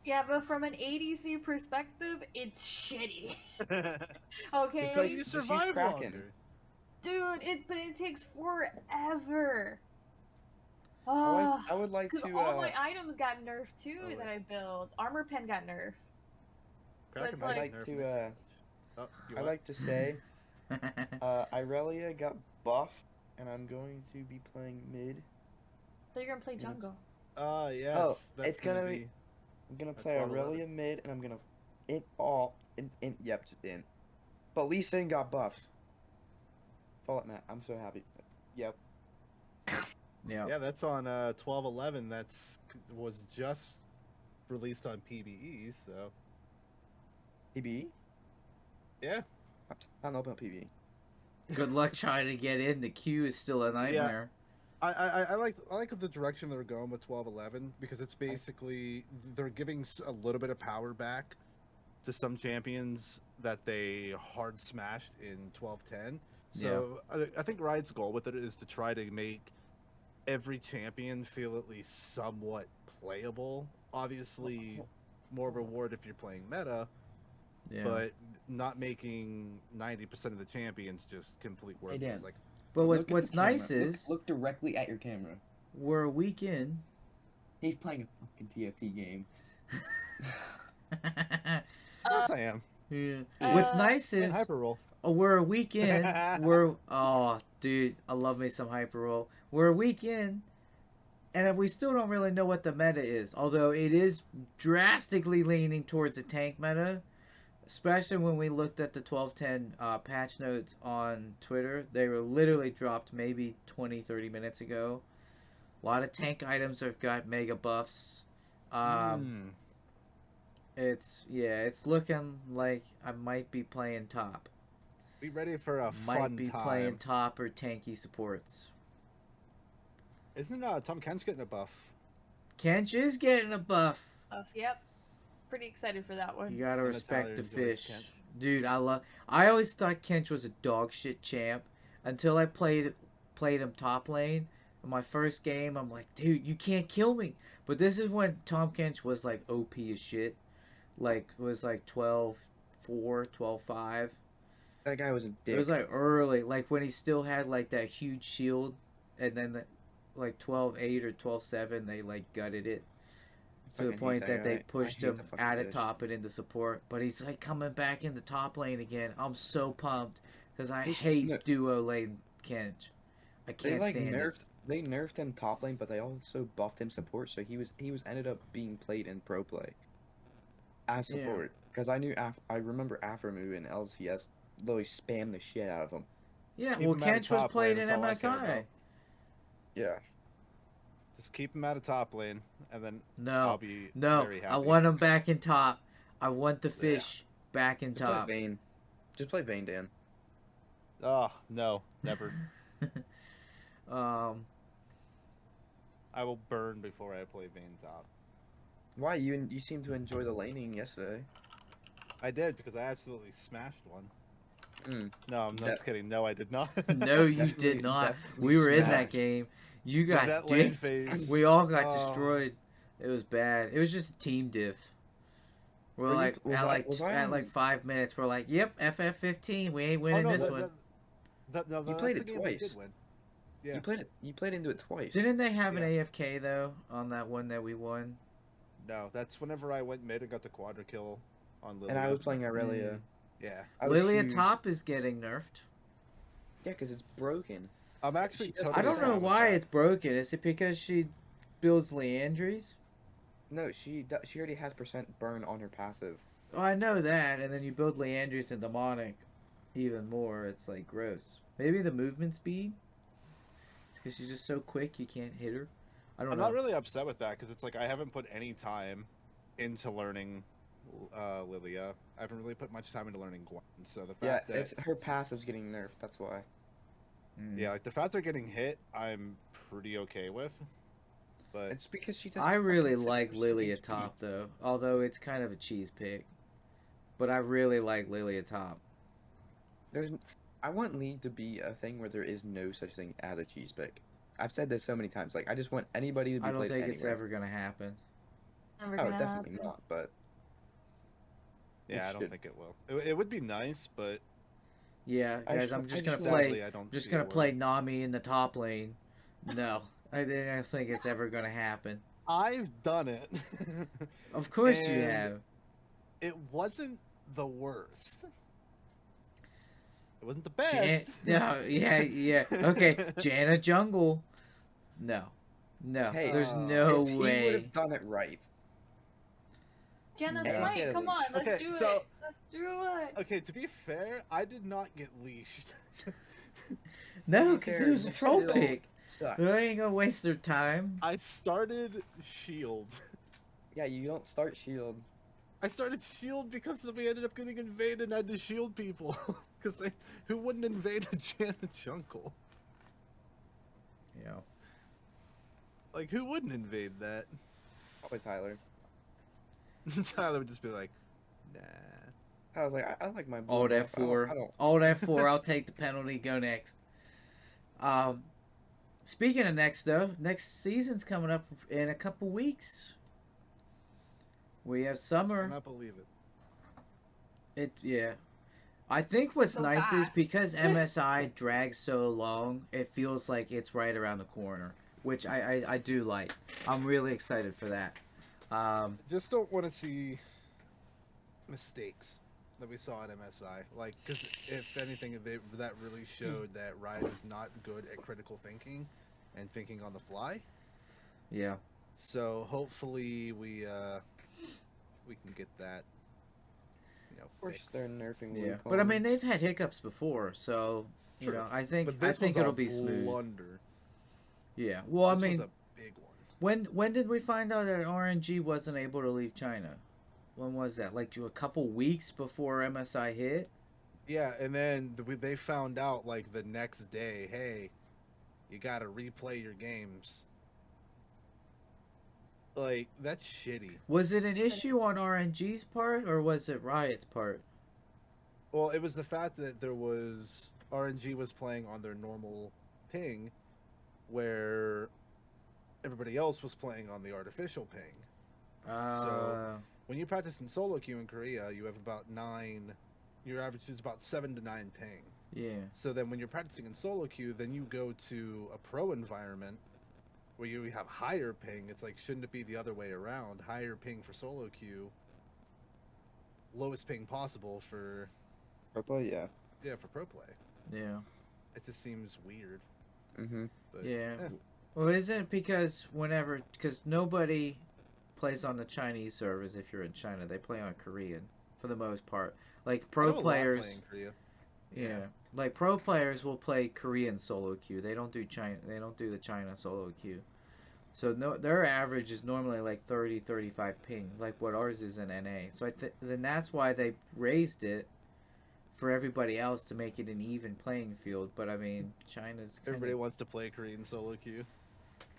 [SPEAKER 3] Yeah, but from an ADC perspective, it's shitty.
[SPEAKER 4] Because
[SPEAKER 3] Okay,
[SPEAKER 2] But you
[SPEAKER 4] Just
[SPEAKER 2] survive
[SPEAKER 4] use Kraken.
[SPEAKER 2] longer.
[SPEAKER 3] dude, it takes forever.
[SPEAKER 4] I would like
[SPEAKER 3] Because
[SPEAKER 4] to.
[SPEAKER 3] all my items got nerfed too
[SPEAKER 2] Oh,
[SPEAKER 3] that
[SPEAKER 2] wait.
[SPEAKER 3] I built. Armor pen got nerfed.
[SPEAKER 2] Kraken
[SPEAKER 3] it's
[SPEAKER 2] might
[SPEAKER 3] like-
[SPEAKER 2] nerf
[SPEAKER 4] to,
[SPEAKER 2] next patch. Oh, you
[SPEAKER 4] I
[SPEAKER 2] what?
[SPEAKER 4] like to say, Irelia got buffed, and I'm going to be playing mid.
[SPEAKER 3] So you're gonna play
[SPEAKER 4] And it's-
[SPEAKER 3] jungle.
[SPEAKER 2] Yes.
[SPEAKER 4] Oh,
[SPEAKER 2] that's
[SPEAKER 4] it's gonna be- I'm gonna
[SPEAKER 2] That's
[SPEAKER 4] play
[SPEAKER 2] 111.
[SPEAKER 4] Irelia mid, and I'm gonna yep, just in. But Lee Sin got buffs. That's all that matters. I'm so happy. Yep.
[SPEAKER 1] Yeah.
[SPEAKER 2] Yeah, that's on 12/11. Was just released on PBE. So
[SPEAKER 4] PBE?
[SPEAKER 2] yeah,
[SPEAKER 4] I'm not open PBE.
[SPEAKER 1] Good luck trying to get in. The queue is still a nightmare.
[SPEAKER 2] I like the direction they're going with 12-11 because it's basically they're giving a little bit of power back to some champions that they hard smashed in 12-10. So I think Riot's goal with it is to try to make every champion feel at least somewhat playable. Obviously, more reward if you're playing meta, but not making 90% of the champions just complete worthless.
[SPEAKER 4] Dan.
[SPEAKER 2] Like,
[SPEAKER 1] But
[SPEAKER 4] Look at
[SPEAKER 1] what's
[SPEAKER 4] the camera.
[SPEAKER 1] nice is
[SPEAKER 4] Look directly at your camera.
[SPEAKER 1] we're a week in.
[SPEAKER 4] He's playing a fucking TFT game.
[SPEAKER 2] of course I am.
[SPEAKER 1] Yeah. What's nice is
[SPEAKER 2] Hyperroll.
[SPEAKER 1] we're a week in. Dude, I love me some hyper roll. We're a week in, and we still don't really know what the meta is. Although it is drastically leaning towards a tank meta, especially when we looked at the 1210 patch notes on Twitter. They were literally dropped maybe 20-30 minutes ago. A lot of tank items have got mega buffs. It's looking like I might be playing top.
[SPEAKER 2] Be ready for a
[SPEAKER 1] Might
[SPEAKER 2] fun
[SPEAKER 1] be
[SPEAKER 2] time.
[SPEAKER 1] playing top or tanky supports.
[SPEAKER 2] Isn't Tom Kench getting a buff?
[SPEAKER 1] Kench is getting a buff.
[SPEAKER 3] Yep. Pretty excited for that one.
[SPEAKER 1] You gotta
[SPEAKER 2] And
[SPEAKER 1] respect the
[SPEAKER 2] Natalia enjoys
[SPEAKER 1] fish.
[SPEAKER 2] Kench.
[SPEAKER 1] Dude, I always thought Kench was a dog shit champ until I played him top lane. In my first game, I'm like, dude, you can't kill me. But this is when Tom Kench was like OP as shit. Was like 12-4, 12-5.
[SPEAKER 4] That guy was a dick.
[SPEAKER 1] It was like early, like when he still had like that huge shield, and then like 12-8 or 12-7, they like gutted it to the
[SPEAKER 4] Fucking
[SPEAKER 1] point
[SPEAKER 4] hate
[SPEAKER 1] that they
[SPEAKER 4] guy.
[SPEAKER 1] pushed
[SPEAKER 4] I hate
[SPEAKER 1] him
[SPEAKER 4] the fucking
[SPEAKER 1] out of
[SPEAKER 4] fish.
[SPEAKER 1] top and into support. But he's like coming back in the top lane again. I'm so pumped because I
[SPEAKER 4] He's-
[SPEAKER 1] hate
[SPEAKER 4] no.
[SPEAKER 1] duo lane Kench. I
[SPEAKER 4] They
[SPEAKER 1] can't
[SPEAKER 4] like
[SPEAKER 1] stand
[SPEAKER 4] nerfed.
[SPEAKER 1] it.
[SPEAKER 4] They nerfed him top lane, but they also buffed him support, so he was ended up being played in pro play as
[SPEAKER 1] Yeah.
[SPEAKER 4] support. Because I remember Aframu in LCS literally spam the shit out of him.
[SPEAKER 1] Yeah,
[SPEAKER 2] Keep
[SPEAKER 1] well,
[SPEAKER 2] him out of
[SPEAKER 1] Kench was
[SPEAKER 2] top
[SPEAKER 1] played
[SPEAKER 2] lane,
[SPEAKER 1] in
[SPEAKER 2] that's all I care
[SPEAKER 1] MSI.
[SPEAKER 2] about.
[SPEAKER 4] Yeah.
[SPEAKER 2] Just keep him out of top lane, and then I'll
[SPEAKER 1] No,
[SPEAKER 2] be
[SPEAKER 1] no,
[SPEAKER 2] very happy.
[SPEAKER 1] I want him back in top. I want the fish back in
[SPEAKER 4] Just play
[SPEAKER 1] top.
[SPEAKER 4] Vayne. Just play Vayne, Dan.
[SPEAKER 2] Oh no, never. I will burn before I play Vayne top.
[SPEAKER 4] Why you seem to enjoy the laning yesterday?
[SPEAKER 2] I did because I absolutely smashed one.
[SPEAKER 4] Mm.
[SPEAKER 2] No, I'm just kidding. No, I did not.
[SPEAKER 1] No, you
[SPEAKER 4] Definitely-
[SPEAKER 1] did not.
[SPEAKER 4] definitely
[SPEAKER 1] We were in that
[SPEAKER 4] smashed.
[SPEAKER 1] game. You
[SPEAKER 2] With
[SPEAKER 1] got
[SPEAKER 2] that lane
[SPEAKER 1] dicked.
[SPEAKER 2] phase.
[SPEAKER 1] We all got
[SPEAKER 2] Oh.
[SPEAKER 1] destroyed. It was bad. It was just a team diff. We're
[SPEAKER 4] Were you-
[SPEAKER 1] like
[SPEAKER 4] was
[SPEAKER 1] at
[SPEAKER 4] I-
[SPEAKER 1] like
[SPEAKER 4] was I
[SPEAKER 1] at
[SPEAKER 4] on-
[SPEAKER 1] like 5 minutes. We're like, yep, FF15. We ain't
[SPEAKER 2] Oh,
[SPEAKER 1] winning
[SPEAKER 2] no,
[SPEAKER 1] this
[SPEAKER 2] that-
[SPEAKER 1] one.
[SPEAKER 2] no,
[SPEAKER 4] You played
[SPEAKER 2] that's
[SPEAKER 4] it
[SPEAKER 2] a game we
[SPEAKER 4] twice.
[SPEAKER 2] did win. Yeah.
[SPEAKER 4] You played into it twice.
[SPEAKER 1] Didn't they have an
[SPEAKER 2] Yeah.
[SPEAKER 1] AFK though on that one that we won?
[SPEAKER 2] No, that's whenever I went mid and got the quadra kill on Lilia.
[SPEAKER 4] And I was playing Aurelia.
[SPEAKER 2] Yeah.
[SPEAKER 4] I was
[SPEAKER 1] Lilia
[SPEAKER 4] huge.
[SPEAKER 1] top is getting nerfed.
[SPEAKER 4] Yeah, because it's broken.
[SPEAKER 2] I'm actually
[SPEAKER 4] She does-
[SPEAKER 2] totally
[SPEAKER 1] I don't know
[SPEAKER 2] fine with
[SPEAKER 1] why
[SPEAKER 2] that.
[SPEAKER 1] it's broken. Is it because she builds Leandries?
[SPEAKER 4] No, she already has percent burn on her passive.
[SPEAKER 1] Oh, I know that. And then you build Leandries and Demonic even more. It's like gross. Maybe the movement speed? Because she's just so quick you can't hit her. I don't
[SPEAKER 2] I'm
[SPEAKER 1] know.
[SPEAKER 2] not really upset with that because it's like I haven't put any time into learning Lilia. I haven't really put much time into learning Gwen. So the
[SPEAKER 4] Yeah,
[SPEAKER 2] fact that
[SPEAKER 4] it's her passive's getting nerfed. That's why.
[SPEAKER 1] Mm.
[SPEAKER 2] yeah, like the fact they're getting hit, I'm pretty okay with. But
[SPEAKER 4] It's because she does.
[SPEAKER 1] I really
[SPEAKER 4] fucking
[SPEAKER 1] like
[SPEAKER 4] 6%
[SPEAKER 1] Lilia
[SPEAKER 4] HP.
[SPEAKER 1] top though, although it's kind of a cheese pick. But I really like Lilia top.
[SPEAKER 4] I want League to be a thing where there is no such thing as a cheese pick. I've said this so many times. Like, I just want anybody to be
[SPEAKER 1] I don't
[SPEAKER 4] played
[SPEAKER 1] think
[SPEAKER 4] anywhere.
[SPEAKER 1] it's ever gonna happen.
[SPEAKER 3] Never
[SPEAKER 4] Oh,
[SPEAKER 3] gonna
[SPEAKER 4] definitely
[SPEAKER 3] happen.
[SPEAKER 4] not. But
[SPEAKER 2] yeah, I
[SPEAKER 4] It
[SPEAKER 2] don't
[SPEAKER 4] should.
[SPEAKER 2] think it will. It would be nice, but
[SPEAKER 1] Yeah,
[SPEAKER 4] I
[SPEAKER 1] guys,
[SPEAKER 4] just-
[SPEAKER 1] I'm
[SPEAKER 4] I
[SPEAKER 1] just
[SPEAKER 4] just
[SPEAKER 1] gonna
[SPEAKER 4] want-
[SPEAKER 1] play.
[SPEAKER 2] honestly, I don't
[SPEAKER 1] I'm just
[SPEAKER 2] see
[SPEAKER 1] gonna
[SPEAKER 2] it
[SPEAKER 1] play
[SPEAKER 2] work.
[SPEAKER 1] Nami in the top lane. No, I don't think it's ever gonna happen.
[SPEAKER 2] I've done it.
[SPEAKER 1] Of course you
[SPEAKER 2] And-
[SPEAKER 1] have.
[SPEAKER 2] It wasn't the worst. It wasn't the
[SPEAKER 1] Jan-
[SPEAKER 2] best.
[SPEAKER 1] no, yeah. Okay, Janna jungle. No,
[SPEAKER 4] Hey,
[SPEAKER 1] there's
[SPEAKER 2] uh,
[SPEAKER 1] no
[SPEAKER 4] if he would
[SPEAKER 1] way.
[SPEAKER 4] have done it right,
[SPEAKER 3] Jenna
[SPEAKER 4] Yeah.
[SPEAKER 3] Smite, come on, let's
[SPEAKER 2] Okay,
[SPEAKER 3] do
[SPEAKER 2] so-
[SPEAKER 3] it. Let's do it.
[SPEAKER 2] Okay, to be fair, I did not get leashed.
[SPEAKER 1] No,
[SPEAKER 4] be
[SPEAKER 1] because
[SPEAKER 4] fair,
[SPEAKER 1] it was a
[SPEAKER 4] you
[SPEAKER 1] troll
[SPEAKER 4] still-
[SPEAKER 1] pick.
[SPEAKER 4] suck.
[SPEAKER 1] They ain't gonna waste their time.
[SPEAKER 2] I started shield.
[SPEAKER 4] Yeah, you don't start shield.
[SPEAKER 2] I started shield because we ended up getting invaded and I had to shield people. Because who wouldn't invade a Janet jungle?
[SPEAKER 1] You know.
[SPEAKER 2] Like, who wouldn't invade that?
[SPEAKER 4] Probably Tyler.
[SPEAKER 2] Tyler would just be like, nah.
[SPEAKER 4] I was like, I like my blue
[SPEAKER 1] Alt
[SPEAKER 4] buff.
[SPEAKER 1] F4.
[SPEAKER 4] I don't.
[SPEAKER 1] Alt F4. I'll take the penalty. Go next. Speaking of next, though, next season's coming up in a couple weeks. We have
[SPEAKER 2] I
[SPEAKER 1] summer.
[SPEAKER 2] cannot believe it.
[SPEAKER 1] Yeah. I think what's
[SPEAKER 3] So
[SPEAKER 1] nice is
[SPEAKER 3] fast.
[SPEAKER 1] because MSI drags so long, it feels like it's right around the corner, which I do like. I'm really excited for that.
[SPEAKER 2] Just don't want to see mistakes that we saw at MSI. Like, because if anything, that really showed that Riot is not good at critical thinking and thinking on the fly.
[SPEAKER 1] Yeah.
[SPEAKER 2] So hopefully we can get that,
[SPEAKER 4] Of course,
[SPEAKER 2] fixed.
[SPEAKER 4] they're nerfing.
[SPEAKER 1] Yeah.
[SPEAKER 4] Wukong.
[SPEAKER 1] But I mean, they've had hiccups before, so you
[SPEAKER 2] True.
[SPEAKER 1] know, I think
[SPEAKER 2] But this was
[SPEAKER 1] it'll
[SPEAKER 2] a
[SPEAKER 1] be smooth.
[SPEAKER 2] blunder.
[SPEAKER 1] Yeah. Well,
[SPEAKER 2] This
[SPEAKER 1] I mean,
[SPEAKER 2] was a big one.
[SPEAKER 1] when did we find out that RNG wasn't able to leave China? When was that? Like a couple weeks before MSI hit?
[SPEAKER 2] Yeah, and then they found out like the next day, hey, you got to replay your games. Like, that's shitty.
[SPEAKER 1] Was it an issue on RNG's part or was it Riot's part?
[SPEAKER 2] Well, it was the fact that there was RNG was playing on their normal ping, where everybody else was playing on the artificial ping. When you practice in solo queue in Korea, you have about 9. Your average is about 7 to 9 ping.
[SPEAKER 1] Yeah.
[SPEAKER 2] So then when you're practicing in solo queue, then you go to a pro environment where you have higher ping. It's like, shouldn't it be the other way around? Higher ping for solo queue, lowest ping possible for
[SPEAKER 4] Purple, yeah.
[SPEAKER 2] for pro play.
[SPEAKER 1] Yeah.
[SPEAKER 2] It just seems weird.
[SPEAKER 4] Mm-hmm.
[SPEAKER 2] But,
[SPEAKER 1] Yeah.
[SPEAKER 2] eh.
[SPEAKER 1] Well, isn't it because because nobody plays on the Chinese servers if you're in China. They play on Korean for the most part. Like
[SPEAKER 2] I
[SPEAKER 1] pro
[SPEAKER 2] know a lot
[SPEAKER 1] players,
[SPEAKER 2] play in Korea.
[SPEAKER 1] yeah. Like pro players will play Korean solo queue. They don't do China. They don't do the China solo queue. So no, their average is normally like 30, 35 ping, like what ours is in NA. So then that's why they raised it for everybody else to make it an even playing field. But I mean, China's
[SPEAKER 2] Everybody wants to play Korean solo queue.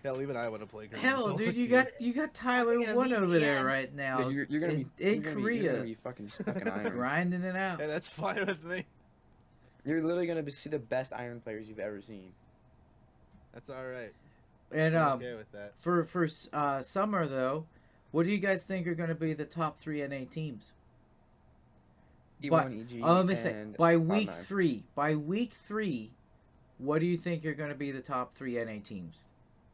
[SPEAKER 2] Hell, even I want to play Korean
[SPEAKER 1] hell,
[SPEAKER 2] solo
[SPEAKER 1] dude, you
[SPEAKER 2] queue.
[SPEAKER 1] got Tyler
[SPEAKER 3] Thinking of
[SPEAKER 1] one over there
[SPEAKER 3] VPN.
[SPEAKER 1] right now.
[SPEAKER 4] You're gonna be
[SPEAKER 1] in
[SPEAKER 4] you're
[SPEAKER 1] Korea,
[SPEAKER 4] gonna be fucking stuck in iron.
[SPEAKER 1] grinding it out.
[SPEAKER 2] Hey, that's fine with me.
[SPEAKER 4] You're literally gonna see the best iron players you've ever seen.
[SPEAKER 2] That's all right.
[SPEAKER 1] And
[SPEAKER 2] I'm okay with that.
[SPEAKER 1] for summer though, what do you guys think are going to be the top 3 NA teams?
[SPEAKER 4] E1, EG,
[SPEAKER 1] Let me say
[SPEAKER 4] and
[SPEAKER 1] by
[SPEAKER 4] Cloud9.
[SPEAKER 1] week 3. By week 3, what do you think are going to be the top 3 NA teams?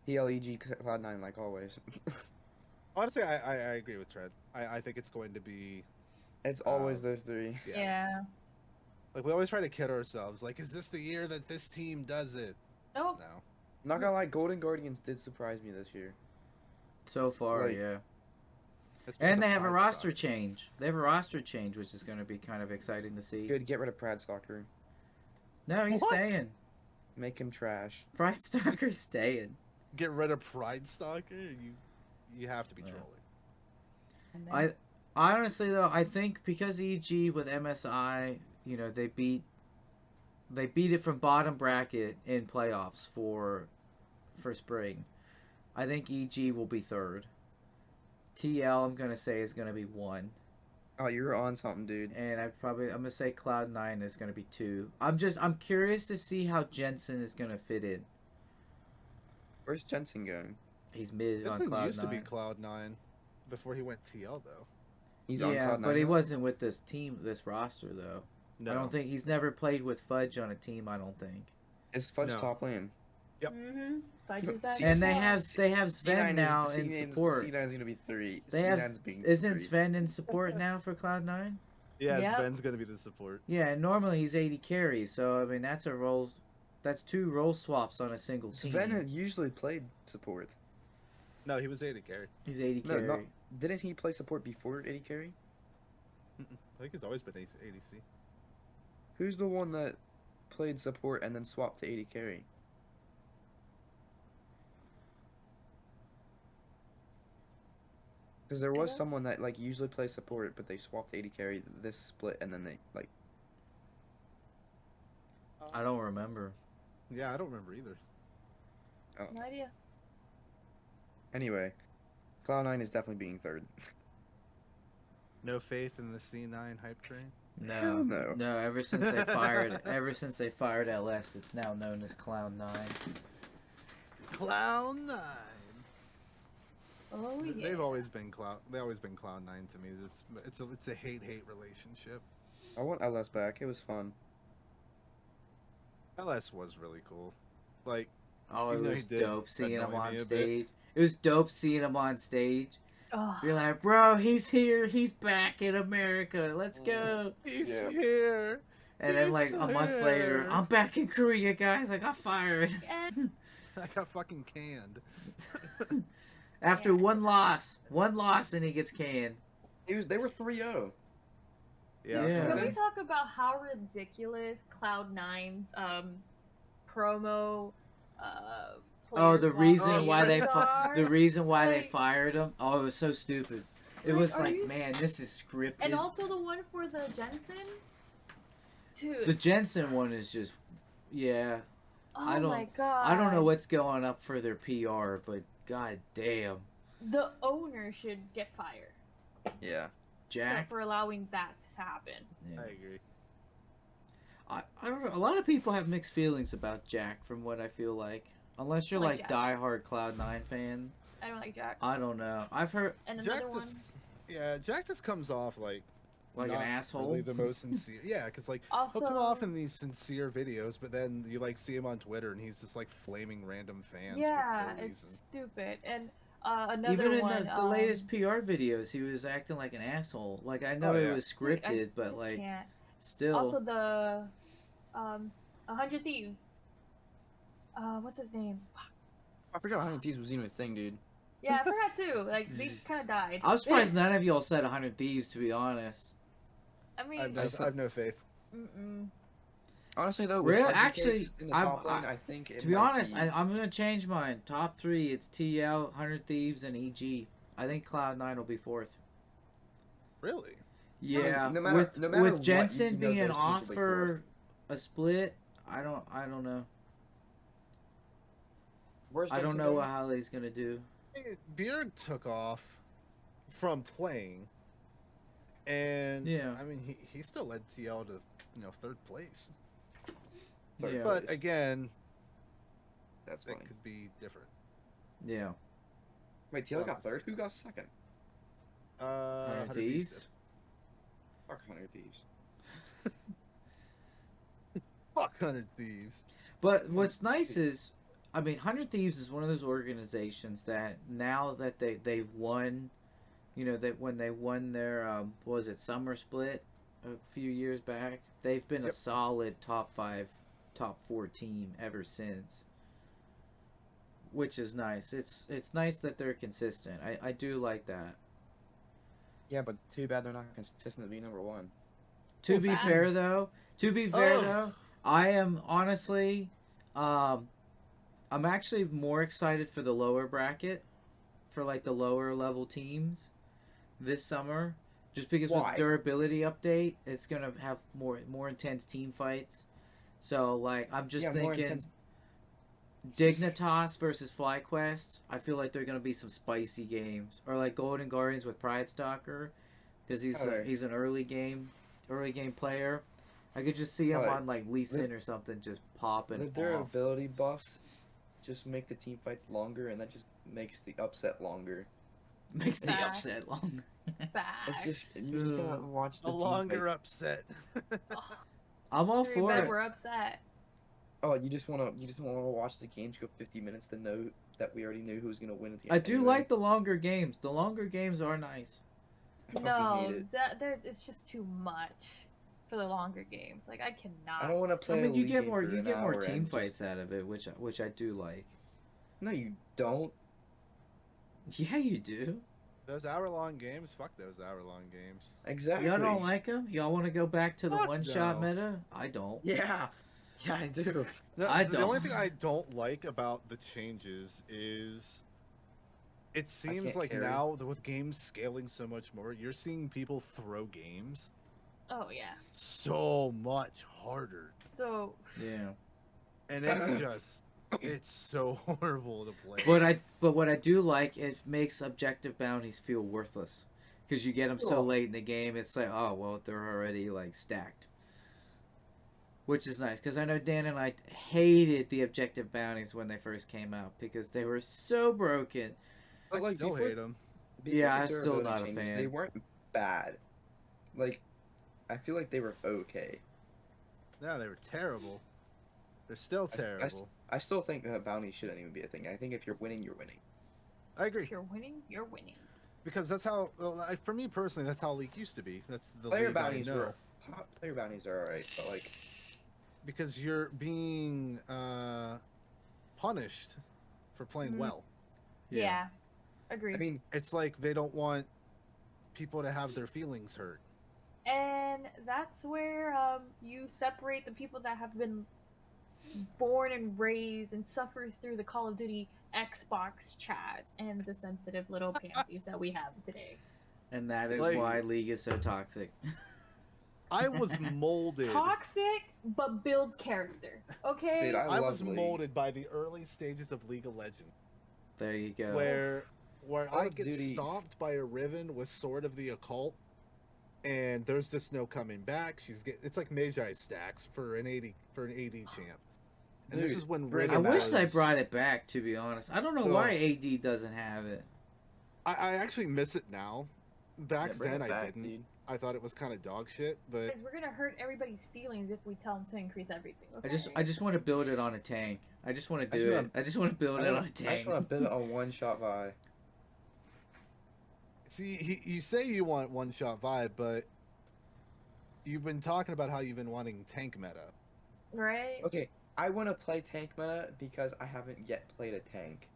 [SPEAKER 4] ELEG, Cloud9, like always.
[SPEAKER 2] Honestly, I agree with Trent. I think it's going to be
[SPEAKER 4] It's always those three.
[SPEAKER 3] Yeah.
[SPEAKER 2] like, we always try to kid ourselves. Like, is this the year that this team does it?
[SPEAKER 3] Nope.
[SPEAKER 2] No.
[SPEAKER 4] Not gonna lie, Golden Guardians did surprise me this year.
[SPEAKER 1] So far,
[SPEAKER 4] Like,
[SPEAKER 1] yeah.
[SPEAKER 2] It's because
[SPEAKER 1] And they
[SPEAKER 2] of
[SPEAKER 1] have a
[SPEAKER 2] Pride
[SPEAKER 1] roster
[SPEAKER 2] Stock.
[SPEAKER 1] change. They have a roster change, which is going to be kind of exciting to see.
[SPEAKER 4] Good, get rid of Prad Stalker.
[SPEAKER 1] No, he's
[SPEAKER 2] What?
[SPEAKER 1] staying.
[SPEAKER 4] Make him trash.
[SPEAKER 1] Pride Stalker's staying.
[SPEAKER 2] Get rid of Pride Stalker? You have to be
[SPEAKER 1] Yeah.
[SPEAKER 2] trolling.
[SPEAKER 3] And then-
[SPEAKER 1] I honestly though, I think because EG with MSI, you know, they beat it from bottom bracket in playoffs for spring. I think EG will be 3rd. TL I'm gonna say is gonna be 1.
[SPEAKER 4] Oh, you're on something, dude.
[SPEAKER 1] And I'm gonna say Cloud9 is gonna be 2. I'm curious to see how Jensen is gonna fit in.
[SPEAKER 4] Where's Jensen going?
[SPEAKER 1] He's mid
[SPEAKER 2] Jensen
[SPEAKER 1] on
[SPEAKER 2] used to be
[SPEAKER 1] Cloud9.
[SPEAKER 2] Cloud9 before he went TL, though.
[SPEAKER 4] He's on
[SPEAKER 1] Yeah,
[SPEAKER 4] Cloud9.
[SPEAKER 1] but he
[SPEAKER 4] now?
[SPEAKER 1] wasn't with this roster though.
[SPEAKER 2] No.
[SPEAKER 1] I don't think he's never played with Fudge on a team. I don't think.
[SPEAKER 4] Is Fudge
[SPEAKER 2] No.
[SPEAKER 4] top lane?
[SPEAKER 2] Yep.
[SPEAKER 3] Mhm. Fudge is back
[SPEAKER 1] And
[SPEAKER 3] as
[SPEAKER 1] they
[SPEAKER 3] well.
[SPEAKER 1] have Sven now in support.
[SPEAKER 4] C9's gonna be 3.
[SPEAKER 1] They have
[SPEAKER 4] C9's being
[SPEAKER 1] isn't
[SPEAKER 4] 3.
[SPEAKER 1] Sven in support now for Cloud9?
[SPEAKER 2] Yeah,
[SPEAKER 3] Yep.
[SPEAKER 2] Sven's going to be the support.
[SPEAKER 1] Yeah, and normally he's 80 carry, so I mean that's 2 role swaps on a single team.
[SPEAKER 4] Sven had usually played support.
[SPEAKER 2] No, he was 80 carry.
[SPEAKER 1] He's 80
[SPEAKER 4] No,
[SPEAKER 1] carry.
[SPEAKER 4] no. Didn't he play support before 80 carry?
[SPEAKER 2] I think he's always been ADC.
[SPEAKER 4] Who's the one that played support and then swapped to 80 carry? Because there was
[SPEAKER 3] Yeah.
[SPEAKER 4] someone that like usually plays support, but they swapped to 80 carry this split, and then they like.
[SPEAKER 1] I don't remember.
[SPEAKER 2] Yeah, I don't remember either.
[SPEAKER 3] No idea.
[SPEAKER 4] Anyway, Cloud9 is definitely being third.
[SPEAKER 2] No faith in the C9 hype train.
[SPEAKER 4] Hell
[SPEAKER 1] No,
[SPEAKER 4] no.
[SPEAKER 1] Ever since they fired LS, it's now known as Cloud9.
[SPEAKER 2] Cloud9.
[SPEAKER 3] Oh yeah.
[SPEAKER 2] They've always been Cloud9 to me. It's a hate relationship.
[SPEAKER 4] I want LS back. It was fun.
[SPEAKER 2] LS was really cool. Like,
[SPEAKER 1] Oh, it
[SPEAKER 2] Even though
[SPEAKER 1] was
[SPEAKER 2] he did
[SPEAKER 1] dope seeing him
[SPEAKER 2] annoy
[SPEAKER 1] on
[SPEAKER 2] me a bit.
[SPEAKER 1] stage. It was dope seeing him on stage.
[SPEAKER 3] Oh,
[SPEAKER 1] You're like, bro, he's here. He's back in America. Let's go.
[SPEAKER 2] he's
[SPEAKER 4] Yeah.
[SPEAKER 2] here.
[SPEAKER 1] And then, like, a month later,
[SPEAKER 2] here.
[SPEAKER 1] I'm back in Korea, guys. I got fired.
[SPEAKER 3] and
[SPEAKER 2] I got fucking canned.
[SPEAKER 1] After
[SPEAKER 3] Yeah.
[SPEAKER 1] one loss, and he gets canned.
[SPEAKER 4] They were 3-0.
[SPEAKER 2] Yeah.
[SPEAKER 1] Yeah.
[SPEAKER 3] can we talk about how ridiculous Cloud9's promo
[SPEAKER 1] Oh, the
[SPEAKER 3] players
[SPEAKER 1] reason
[SPEAKER 3] walk
[SPEAKER 1] why they
[SPEAKER 3] are?
[SPEAKER 1] the reason why they
[SPEAKER 3] Like-
[SPEAKER 1] fired him. Oh, it was so stupid. It
[SPEAKER 3] Like,
[SPEAKER 1] was
[SPEAKER 3] are
[SPEAKER 1] like,
[SPEAKER 3] you-
[SPEAKER 1] man, this is scripted.
[SPEAKER 3] And also the one for the Jensen. Dude.
[SPEAKER 1] The Jensen one is just, yeah.
[SPEAKER 3] oh
[SPEAKER 1] I don't-
[SPEAKER 3] my god.
[SPEAKER 1] I don't know what's going up for their PR, but god damn,
[SPEAKER 3] The owner should get fired
[SPEAKER 4] Yeah.
[SPEAKER 1] Jack.
[SPEAKER 3] for allowing that to happen.
[SPEAKER 1] Yeah.
[SPEAKER 2] I agree.
[SPEAKER 1] I don't know. A lot of people have mixed feelings about Jack, from what I feel like. Unless you're
[SPEAKER 3] Like
[SPEAKER 1] like
[SPEAKER 3] Jack.
[SPEAKER 1] diehard Cloud9 fan,
[SPEAKER 3] I don't like Jack.
[SPEAKER 1] I don't know. I've heard
[SPEAKER 3] And another
[SPEAKER 2] Jack
[SPEAKER 3] one.
[SPEAKER 2] just comes off like
[SPEAKER 1] like an
[SPEAKER 2] not
[SPEAKER 1] asshole.
[SPEAKER 2] Really the most sincere. Yeah, because like
[SPEAKER 3] Also,
[SPEAKER 2] he'll come off in these sincere videos, but then you like see him on Twitter and he's just like flaming random fans
[SPEAKER 3] yeah,
[SPEAKER 2] for no
[SPEAKER 3] it's
[SPEAKER 2] reason.
[SPEAKER 3] stupid. And another
[SPEAKER 1] Even in
[SPEAKER 3] one.
[SPEAKER 1] the latest PR videos, he was acting like an asshole. Like I know
[SPEAKER 2] Oh,
[SPEAKER 1] it
[SPEAKER 2] yeah.
[SPEAKER 1] was
[SPEAKER 3] Wait, I
[SPEAKER 1] scripted, but
[SPEAKER 3] just
[SPEAKER 1] like
[SPEAKER 3] can't.
[SPEAKER 1] still.
[SPEAKER 3] Also the 100 Thieves. What's his name?
[SPEAKER 4] I forgot 100 Thieves was even a thing, dude.
[SPEAKER 3] Yeah, I forgot too. Like they kind of died.
[SPEAKER 1] I was surprised none of y'all said 100 Thieves, to be honest.
[SPEAKER 3] I mean,
[SPEAKER 2] I've no faith.
[SPEAKER 3] mm-mm.
[SPEAKER 4] Honestly, though, with
[SPEAKER 1] Real-
[SPEAKER 4] RPKs
[SPEAKER 1] actually,
[SPEAKER 4] in the
[SPEAKER 1] I'm-
[SPEAKER 4] top lane, I think it
[SPEAKER 1] To be
[SPEAKER 4] might
[SPEAKER 1] honest, I'm gonna change mine. Top 3, it's TL, 100 Thieves, and EG. I think Cloud9 will be 4th.
[SPEAKER 2] Really?
[SPEAKER 1] Yeah,
[SPEAKER 4] no matter-
[SPEAKER 1] with
[SPEAKER 4] no matter
[SPEAKER 1] with
[SPEAKER 4] what,
[SPEAKER 1] Jensen
[SPEAKER 4] you know
[SPEAKER 1] being
[SPEAKER 4] those teams
[SPEAKER 1] off
[SPEAKER 4] will be
[SPEAKER 1] for a split, I don't know.
[SPEAKER 4] Where's
[SPEAKER 1] I don't
[SPEAKER 4] Jensen
[SPEAKER 1] know
[SPEAKER 4] going?
[SPEAKER 1] how he's gonna do.
[SPEAKER 2] Beard took off from playing, and
[SPEAKER 1] Yeah.
[SPEAKER 2] I mean he still led TL to 3rd place.
[SPEAKER 4] Third
[SPEAKER 1] Yeah.
[SPEAKER 2] But
[SPEAKER 4] place.
[SPEAKER 2] again,
[SPEAKER 4] That's
[SPEAKER 2] that
[SPEAKER 4] funny.
[SPEAKER 2] could be different.
[SPEAKER 1] Yeah,
[SPEAKER 4] Wait, TL got
[SPEAKER 2] Well,
[SPEAKER 4] third? Who got second?
[SPEAKER 1] 100
[SPEAKER 2] 100
[SPEAKER 1] Thieves.
[SPEAKER 2] did.
[SPEAKER 4] Fuck 100 Thieves.
[SPEAKER 2] Fuck 100 Thieves.
[SPEAKER 1] but what's nice is, I mean, 100 Thieves is one of those organizations that now that they've won, that when they won their what was it, summer split a few years back, they've been a
[SPEAKER 2] Yep.
[SPEAKER 1] solid top 5, top 4 team ever since. Which is nice. It's nice that they're consistent. I do like that.
[SPEAKER 4] Yeah, but too bad they're not consistent to be number one.
[SPEAKER 1] To
[SPEAKER 3] Well,
[SPEAKER 1] be
[SPEAKER 3] bad.
[SPEAKER 1] fair though,
[SPEAKER 2] Oh.
[SPEAKER 1] I am honestly, I'm actually more excited for the lower bracket, for like the lower level teams, this summer, just because
[SPEAKER 4] Why?
[SPEAKER 1] with durability update, it's gonna have more intense team fights. So like, I'm just
[SPEAKER 4] Yeah, more
[SPEAKER 1] thinking,
[SPEAKER 4] intense- It's just-
[SPEAKER 1] Dignitas versus FlyQuest. I feel like they're gonna be some spicy games, or like Golden Guardians with Pride Stalker, because
[SPEAKER 4] Okay.
[SPEAKER 1] he's an early game player. I could just see him
[SPEAKER 4] Alright.
[SPEAKER 1] on like Lee Sin or something, just popping
[SPEAKER 4] The
[SPEAKER 1] off.
[SPEAKER 4] durability buffs just make the team fights longer, and that just makes the upset longer.
[SPEAKER 1] Makes the
[SPEAKER 3] Facts.
[SPEAKER 1] upset long.
[SPEAKER 3] Facts.
[SPEAKER 4] It's just you just gotta watch the
[SPEAKER 2] A
[SPEAKER 4] team
[SPEAKER 2] longer
[SPEAKER 4] fight.
[SPEAKER 2] upset.
[SPEAKER 1] I'm all
[SPEAKER 3] Too
[SPEAKER 1] for
[SPEAKER 3] bad
[SPEAKER 1] it.
[SPEAKER 3] we're upset.
[SPEAKER 4] Oh, you just wanna watch the games go 50 minutes to know that we already knew who was gonna win at the end.
[SPEAKER 1] I do
[SPEAKER 4] anyway.
[SPEAKER 1] like the longer games. The longer games are nice.
[SPEAKER 4] I fucking
[SPEAKER 3] No,
[SPEAKER 4] hate it.
[SPEAKER 3] it's just too much for the longer games. Like I cannot.
[SPEAKER 4] I don't want to
[SPEAKER 1] I
[SPEAKER 4] play.
[SPEAKER 1] mean,
[SPEAKER 4] a
[SPEAKER 1] you
[SPEAKER 4] league
[SPEAKER 1] get
[SPEAKER 4] game
[SPEAKER 1] more
[SPEAKER 4] for an
[SPEAKER 1] team
[SPEAKER 4] hour and just-
[SPEAKER 1] fights out of it, which I do like.
[SPEAKER 4] No, you don't.
[SPEAKER 1] Yeah, you do.
[SPEAKER 2] Those hour-long games, fuck those hour-long games.
[SPEAKER 4] Exactly.
[SPEAKER 1] Y'all don't like them? Y'all want to go back to the
[SPEAKER 2] Fuck
[SPEAKER 1] one-shot
[SPEAKER 2] no.
[SPEAKER 1] meta? I don't.
[SPEAKER 4] Yeah, yeah, I do.
[SPEAKER 2] The only thing I don't like about the changes is it seems
[SPEAKER 4] can't
[SPEAKER 2] like
[SPEAKER 4] carry.
[SPEAKER 2] now that with games scaling so much more, you're seeing people throw games
[SPEAKER 3] Oh yeah.
[SPEAKER 2] so much harder.
[SPEAKER 3] So
[SPEAKER 1] Yeah.
[SPEAKER 2] And it's just, it's so horrible to play.
[SPEAKER 1] But what I do like, it makes objective bounties feel worthless, because you get them so
[SPEAKER 4] Oh.
[SPEAKER 1] late in the game. It's like, oh well, they're already like stacked, which is nice. Because I know Dan and I hated the objective bounties when they first came out because they were so broken.
[SPEAKER 2] I
[SPEAKER 4] But,
[SPEAKER 2] still
[SPEAKER 4] before-
[SPEAKER 2] hate them.
[SPEAKER 4] before
[SPEAKER 1] Yeah,
[SPEAKER 4] the
[SPEAKER 1] I'm still
[SPEAKER 4] durability
[SPEAKER 1] not a
[SPEAKER 4] changes,
[SPEAKER 1] fan.
[SPEAKER 4] They weren't bad. Like, I feel like they were okay.
[SPEAKER 2] No, they were terrible. They're still terrible.
[SPEAKER 4] I still think bounties shouldn't even be a thing. I think if you're winning, you're winning.
[SPEAKER 2] I agree.
[SPEAKER 3] if you're winning, you're winning.
[SPEAKER 2] Because that's how, for me personally, that's how League used to be. That's the
[SPEAKER 4] Player
[SPEAKER 2] league I
[SPEAKER 4] bounties
[SPEAKER 2] know.
[SPEAKER 4] player bounties are alright, but like,
[SPEAKER 2] Because you're being punished for playing
[SPEAKER 3] Mhm.
[SPEAKER 2] well.
[SPEAKER 3] Yeah. Agreed.
[SPEAKER 4] I mean,
[SPEAKER 2] It's like they don't want people to have their feelings hurt.
[SPEAKER 3] And that's where you separate the people that have been born and raised and suffer through the Call of Duty Xbox chats and the sensitive little pansies that we have today.
[SPEAKER 1] And that is
[SPEAKER 2] Like-
[SPEAKER 1] why League is so toxic.
[SPEAKER 2] I was molded.
[SPEAKER 3] Toxic, but builds character. Okay.
[SPEAKER 4] dude,
[SPEAKER 2] I
[SPEAKER 4] love
[SPEAKER 2] was
[SPEAKER 4] League.
[SPEAKER 2] molded by the early stages of League of Legends,
[SPEAKER 1] There you go.
[SPEAKER 2] where
[SPEAKER 4] Call
[SPEAKER 2] I
[SPEAKER 4] of
[SPEAKER 2] get
[SPEAKER 4] Duty-
[SPEAKER 2] stomped by a Riven with Sword of the Occult, and there's just no coming back. It's like Magi stacks for an AD champ. And this
[SPEAKER 4] Dude,
[SPEAKER 2] is when
[SPEAKER 4] bring
[SPEAKER 2] Riven
[SPEAKER 1] I wish they
[SPEAKER 2] was-
[SPEAKER 1] brought it back, to be honest. I don't know
[SPEAKER 2] Ugh.
[SPEAKER 1] why AD doesn't have it.
[SPEAKER 2] I actually miss it now. Back
[SPEAKER 4] Yeah, bring
[SPEAKER 2] then
[SPEAKER 4] it
[SPEAKER 2] I
[SPEAKER 4] back,
[SPEAKER 2] didn't.
[SPEAKER 4] dude.
[SPEAKER 2] I thought it was kind of dog shit, but
[SPEAKER 3] Because we're gonna hurt everybody's feelings if we tell them to increase everything. Okay?
[SPEAKER 1] I just want to build it on a tank. I just want to
[SPEAKER 4] I
[SPEAKER 1] do
[SPEAKER 4] just
[SPEAKER 1] it.
[SPEAKER 4] wanna-
[SPEAKER 1] I just want to build it on a
[SPEAKER 4] I just
[SPEAKER 1] tank.
[SPEAKER 4] want to build it on one shot Vi.
[SPEAKER 2] see, you say you want one shot vibe, but you've been talking about how you've been wanting tank meta.
[SPEAKER 3] right?
[SPEAKER 4] Okay, I want to play tank meta because I haven't yet played a tank.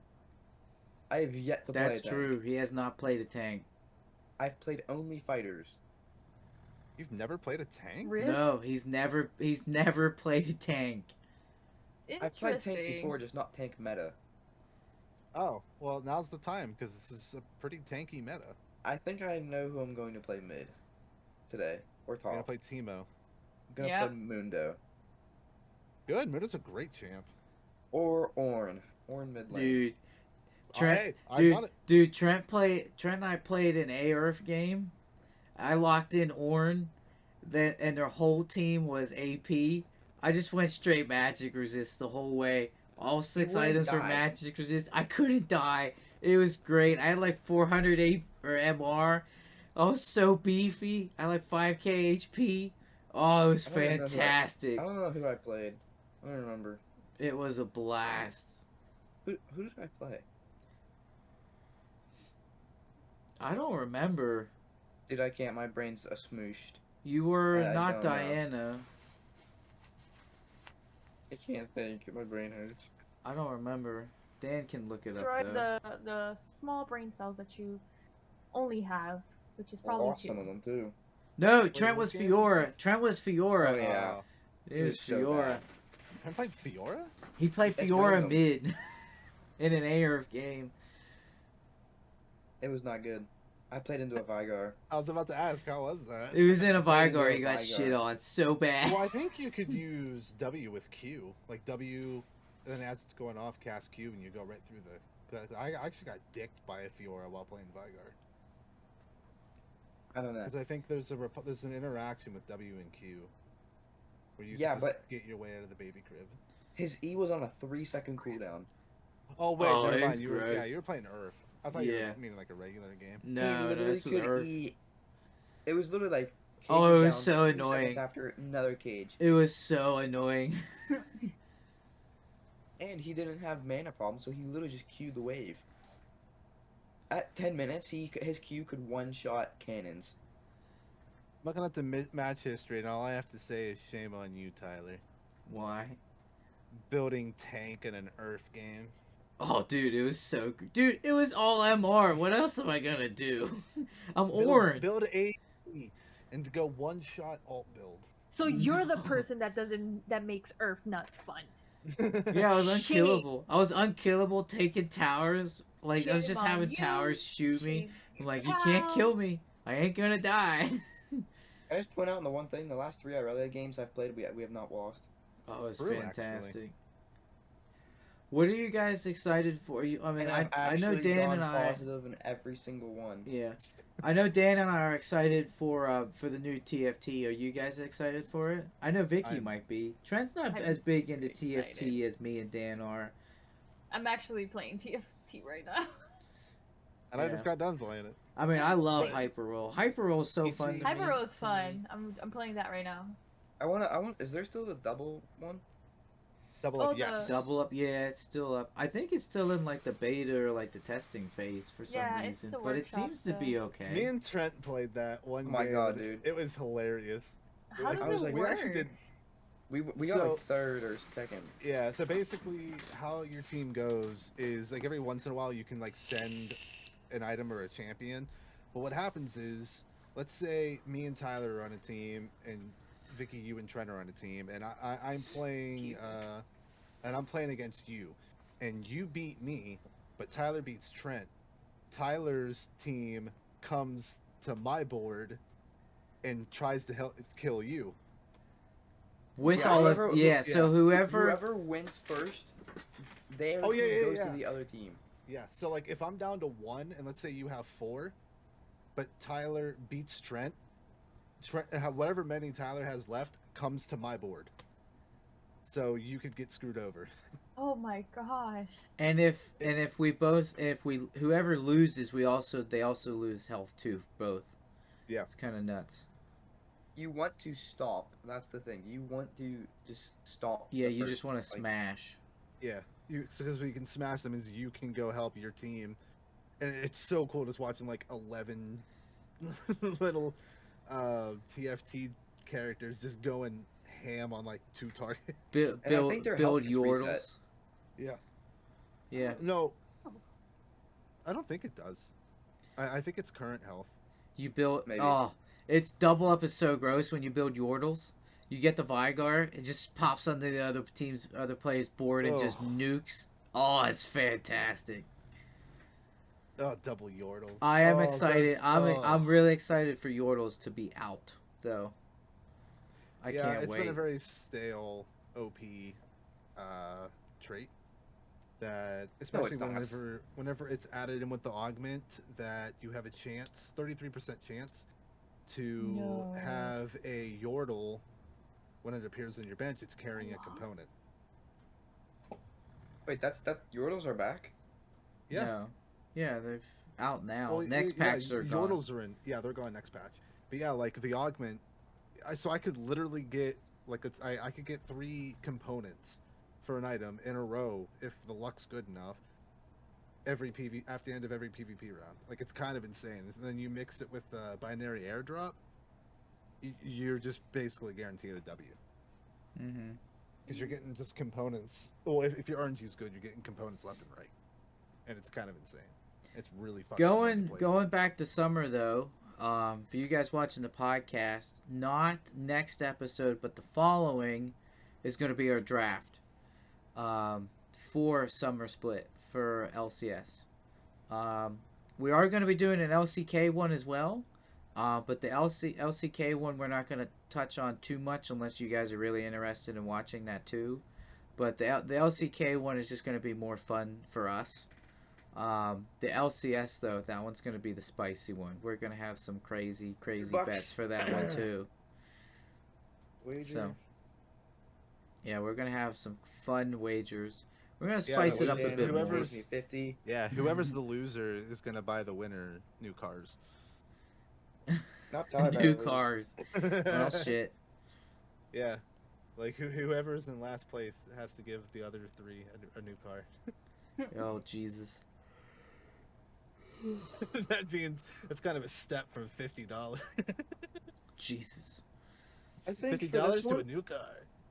[SPEAKER 4] I have yet to play a
[SPEAKER 1] That's
[SPEAKER 4] tank.
[SPEAKER 1] true. He has not played a tank.
[SPEAKER 4] I've played only fighters.
[SPEAKER 2] You've never played a tank?
[SPEAKER 3] Really?
[SPEAKER 1] No, he's never played a tank.
[SPEAKER 4] I've played tank
[SPEAKER 3] Interesting.
[SPEAKER 4] before, just not tank meta.
[SPEAKER 2] Oh, well, now's the time because this is a pretty tanky meta.
[SPEAKER 4] I think I know who I'm going to play mid today or
[SPEAKER 2] I'm gonna
[SPEAKER 4] top.
[SPEAKER 2] play Teemo.
[SPEAKER 4] I'm gonna
[SPEAKER 3] Yep.
[SPEAKER 4] play Mundo
[SPEAKER 2] Good, Muda's a great champ.
[SPEAKER 4] or Ornn. Ornn mid lane.
[SPEAKER 1] Dude,
[SPEAKER 2] Oh,
[SPEAKER 1] Trent,
[SPEAKER 2] hey, I got it.
[SPEAKER 1] dude, Trent and I played an ARF game. I locked in Ornn, and their whole team was AP. I just went straight magic resist the whole way. All 6
[SPEAKER 4] wouldn't
[SPEAKER 1] items were
[SPEAKER 4] die.
[SPEAKER 1] magic resist. I couldn't die. It was great. I had like 400 MR. I was so beefy. I had like 5k HP. Oh, it was
[SPEAKER 4] I don't even know who I-
[SPEAKER 1] fantastic.
[SPEAKER 4] I don't know who I played. I don't remember.
[SPEAKER 1] It was a blast.
[SPEAKER 4] Who did I play?
[SPEAKER 1] I don't remember.
[SPEAKER 4] Dude, I can't. My brain's smooshed.
[SPEAKER 1] You were
[SPEAKER 4] I
[SPEAKER 1] not
[SPEAKER 4] don't know.
[SPEAKER 1] Diana.
[SPEAKER 4] I can't think. My brain hurts.
[SPEAKER 1] I don't remember. Dan can look it up
[SPEAKER 3] Destroy
[SPEAKER 1] though.
[SPEAKER 3] the small brain cells that you only have, which is
[SPEAKER 4] I
[SPEAKER 3] probably
[SPEAKER 4] lost
[SPEAKER 3] 2.
[SPEAKER 4] some of them too.
[SPEAKER 1] No,
[SPEAKER 2] Wait,
[SPEAKER 1] Trent
[SPEAKER 2] what
[SPEAKER 1] was
[SPEAKER 2] game was
[SPEAKER 1] Fiora.
[SPEAKER 2] this?
[SPEAKER 1] Trent was Fiora.
[SPEAKER 4] Oh, yeah.
[SPEAKER 1] It was
[SPEAKER 4] so
[SPEAKER 1] Fiora.
[SPEAKER 4] bad.
[SPEAKER 2] I played Fiora?
[SPEAKER 1] He played
[SPEAKER 4] It's
[SPEAKER 1] Fiora
[SPEAKER 4] random.
[SPEAKER 1] mid in an ARF game.
[SPEAKER 4] It was not good. I played into a Vigar.
[SPEAKER 2] I was about to ask, how was that?
[SPEAKER 1] It was in a
[SPEAKER 4] Played into
[SPEAKER 1] Vigar.
[SPEAKER 4] a
[SPEAKER 1] He got
[SPEAKER 4] Vigar.
[SPEAKER 1] shit on so bad.
[SPEAKER 2] Well, I think you could use W with Q. Like W, and then as it's going off, cast Q, and you go right through the... I actually got dicked by a Fiora while playing Vigar.
[SPEAKER 4] I don't know.
[SPEAKER 2] Because I think there's an interaction with W and Q. Where you
[SPEAKER 4] Yeah,
[SPEAKER 2] can just
[SPEAKER 4] but-
[SPEAKER 2] get your way out of the baby crib.
[SPEAKER 4] His E was on a 3-second cooldown.
[SPEAKER 2] Oh, wait,
[SPEAKER 1] Oh,
[SPEAKER 2] never
[SPEAKER 1] it's
[SPEAKER 2] mind. You were, yeah,
[SPEAKER 1] gross.
[SPEAKER 2] you were playing Earth. I thought you
[SPEAKER 1] Yeah.
[SPEAKER 2] were meaning like a regular game.
[SPEAKER 4] He
[SPEAKER 1] No,
[SPEAKER 4] literally
[SPEAKER 1] this was
[SPEAKER 4] could
[SPEAKER 1] Earth.
[SPEAKER 4] E- It was literally like.
[SPEAKER 1] Oh,
[SPEAKER 4] cages
[SPEAKER 1] it was
[SPEAKER 4] down,
[SPEAKER 1] so
[SPEAKER 4] 2 seconds
[SPEAKER 1] annoying.
[SPEAKER 4] After another cage,
[SPEAKER 1] It was so annoying.
[SPEAKER 4] and he didn't have mana problems, so he literally just queued the wave. At 10 minutes, his Q could one-shot cannons.
[SPEAKER 2] Looking at the match history, and all I have to say is shame on you, Tyler.
[SPEAKER 1] Why?
[SPEAKER 2] Building tank in an Earth game.
[SPEAKER 1] Oh, dude, it was so good. Dude, it was all MR. What else am I gonna do? I'm
[SPEAKER 2] Build,
[SPEAKER 1] Ornn.
[SPEAKER 2] build AD and to go one-shot alt build.
[SPEAKER 3] So you're the
[SPEAKER 1] No.
[SPEAKER 3] person that makes Earth not fun.
[SPEAKER 1] Yeah, I was
[SPEAKER 3] Shitty.
[SPEAKER 1] unkillable. I was unkillable, taking towers. Like, I was
[SPEAKER 3] Shame
[SPEAKER 1] just
[SPEAKER 3] on
[SPEAKER 1] having
[SPEAKER 3] you.
[SPEAKER 1] towers shoot me.
[SPEAKER 3] Shame
[SPEAKER 1] I'm
[SPEAKER 3] your
[SPEAKER 1] like, you can't
[SPEAKER 3] pal.
[SPEAKER 1] kill me. I ain't gonna die.
[SPEAKER 4] I just point out in the one thing, the last 3 Irelia games I've played, we have not lost.
[SPEAKER 1] Oh, it's
[SPEAKER 2] True,
[SPEAKER 1] fantastic.
[SPEAKER 2] actually.
[SPEAKER 1] What are you guys excited for? I mean,
[SPEAKER 4] And I've
[SPEAKER 1] I know
[SPEAKER 4] actually
[SPEAKER 1] Dan
[SPEAKER 4] gone
[SPEAKER 1] and I.
[SPEAKER 4] positive in every single one.
[SPEAKER 1] Yeah, I know Dan and I are excited for the new TFT. Are you guys excited for it? I know Vicky
[SPEAKER 2] I'm-
[SPEAKER 1] might be. Trent's not
[SPEAKER 3] I'm
[SPEAKER 1] as big into
[SPEAKER 3] super
[SPEAKER 1] TFT
[SPEAKER 3] excited.
[SPEAKER 1] as me and Dan are.
[SPEAKER 3] I'm actually playing TFT right now.
[SPEAKER 2] And I
[SPEAKER 1] Yeah.
[SPEAKER 2] just got done playing it.
[SPEAKER 1] I mean, I love
[SPEAKER 2] But-
[SPEAKER 1] Hyper Roll. Hyper Roll is so
[SPEAKER 2] You
[SPEAKER 1] fun
[SPEAKER 2] see-
[SPEAKER 1] to me.
[SPEAKER 3] Hyper is
[SPEAKER 1] for me.
[SPEAKER 3] fun. I'm playing that right now.
[SPEAKER 4] I want. Is there still the double one?
[SPEAKER 2] Double
[SPEAKER 3] Oh,
[SPEAKER 2] up, yes.
[SPEAKER 1] Double up, yeah, it's still up. I think it's still in like the beta or like the testing phase for some
[SPEAKER 3] Yeah, it's
[SPEAKER 1] reason,
[SPEAKER 3] the
[SPEAKER 1] but it
[SPEAKER 3] workshop
[SPEAKER 1] seems to be
[SPEAKER 3] still.
[SPEAKER 1] okay.
[SPEAKER 2] Me and Trent played that one
[SPEAKER 4] Oh my
[SPEAKER 2] game,
[SPEAKER 4] God,
[SPEAKER 2] and
[SPEAKER 4] dude.
[SPEAKER 2] It was hilarious.
[SPEAKER 3] How
[SPEAKER 2] Like,
[SPEAKER 3] does
[SPEAKER 4] I was
[SPEAKER 3] it
[SPEAKER 4] like,
[SPEAKER 2] we
[SPEAKER 3] work?
[SPEAKER 2] actually did.
[SPEAKER 4] We got
[SPEAKER 2] So-
[SPEAKER 4] like third or second.
[SPEAKER 2] Yeah, so basically, how your team goes is like every once in a while you can like send an item or a champion. But what happens is, let's say me and Tyler are on a team, and Vicky, you and Trent are on a team, and I'm playing,
[SPEAKER 3] Jesus.
[SPEAKER 2] and I'm playing against you, and you beat me, but Tyler beats Trent. Tyler's team comes to my board and tries to kill you.
[SPEAKER 1] With
[SPEAKER 4] Yeah,
[SPEAKER 1] all
[SPEAKER 4] whoever-
[SPEAKER 1] of yeah, so whoever
[SPEAKER 4] Whoever wins first, their
[SPEAKER 2] Oh, yeah,
[SPEAKER 4] team
[SPEAKER 2] yeah,
[SPEAKER 4] goes
[SPEAKER 2] yeah.
[SPEAKER 4] to the other team.
[SPEAKER 2] Yeah, so like if I'm down to 1, and let's say you have 4, but Tyler beats Trent, whatever many Tyler has left comes to my board. So you could get screwed over.
[SPEAKER 3] Oh my gosh.
[SPEAKER 1] and if we whoever loses, they also lose health too, both.
[SPEAKER 2] Yeah.
[SPEAKER 1] It's kind of nuts.
[SPEAKER 4] You want to stop. That's the thing. You want to just stop.
[SPEAKER 1] Yeah,
[SPEAKER 4] the
[SPEAKER 1] you
[SPEAKER 4] first-
[SPEAKER 1] just want to
[SPEAKER 4] like,
[SPEAKER 1] smash.
[SPEAKER 2] Yeah, because we can smash them, is you can go help your team, and it's so cool just watching like 11 little TFT characters just going ham on like 2 targets.
[SPEAKER 1] Build
[SPEAKER 4] And I think their
[SPEAKER 1] build
[SPEAKER 4] health gets reset.
[SPEAKER 1] Yordles.
[SPEAKER 2] Yeah.
[SPEAKER 1] Yeah,
[SPEAKER 2] No, I don't think it does. I think it's current health.
[SPEAKER 1] you build.
[SPEAKER 4] Maybe.
[SPEAKER 1] Oh, it's double up is so gross when you build Yordles. You get the Vigar, it just pops onto the other player's board and just
[SPEAKER 2] Ugh.
[SPEAKER 1] nukes. Oh, it's fantastic.
[SPEAKER 2] Oh, double Yordles.
[SPEAKER 1] I am
[SPEAKER 2] Oh,
[SPEAKER 1] excited.
[SPEAKER 2] that's-
[SPEAKER 1] I'm really excited for Yordles to be out, though. I
[SPEAKER 2] yeah,
[SPEAKER 1] can't
[SPEAKER 2] it's
[SPEAKER 1] wait.
[SPEAKER 2] been a very stale OP trait. That especially
[SPEAKER 4] not.
[SPEAKER 2] whenever it's added in with the augment, that you have a chance, 33% chance, to
[SPEAKER 3] No.
[SPEAKER 2] have a Yordle when it appears in your bench. It's carrying a
[SPEAKER 3] Wow.
[SPEAKER 2] component.
[SPEAKER 4] Wait, that Yordles are back.
[SPEAKER 2] Yeah.
[SPEAKER 1] No. Yeah, they're out now.
[SPEAKER 2] Well,
[SPEAKER 1] Next
[SPEAKER 2] yeah,
[SPEAKER 1] patch they're gone.
[SPEAKER 2] Yordles are in. Yeah, they're going next patch. But yeah, like the augment, so I could literally get like I could get 3 components for an item in a row if the luck's good enough. After the end of every PvP round, like it's kind of insane. And then you mix it with binary airdrop, you're just basically guaranteed a W
[SPEAKER 1] Mm-hmm.
[SPEAKER 2] because you're getting just components. Well, if your RNG is good, you're getting components left and right, and it's kind of insane. It's really fun.
[SPEAKER 1] Going back to summer though, for you guys watching the podcast, not next episode, but the following is going to be our draft for summer split for LCS. We are going to be doing an LCK one as well, but the LCK one we're not going to touch on too much unless you guys are really interested in watching that too. But the LCK one is just going to be more fun for us. The LCS though, that one's gonna be the spicy one. We're gonna have some crazy
[SPEAKER 4] Bucks.
[SPEAKER 1] bets for that one too.
[SPEAKER 4] Wager.
[SPEAKER 1] So, yeah, we're gonna have some fun wagers. We're gonna
[SPEAKER 2] Yeah,
[SPEAKER 1] spice
[SPEAKER 2] the
[SPEAKER 1] it up a
[SPEAKER 2] wager-
[SPEAKER 1] bit more.
[SPEAKER 2] whoever's-
[SPEAKER 4] me 50.
[SPEAKER 2] Yeah, whoever's the loser is gonna buy the winner new cars.
[SPEAKER 4] Not Tyler.
[SPEAKER 1] New cars. Well, shit.
[SPEAKER 2] Yeah, like whoever's in last place has to give the other 3 a new car.
[SPEAKER 1] Oh Jesus.
[SPEAKER 2] That's kind of a step from $50.
[SPEAKER 1] Jesus.
[SPEAKER 4] I think for
[SPEAKER 2] $50
[SPEAKER 4] this
[SPEAKER 2] to a
[SPEAKER 4] one,
[SPEAKER 2] new car.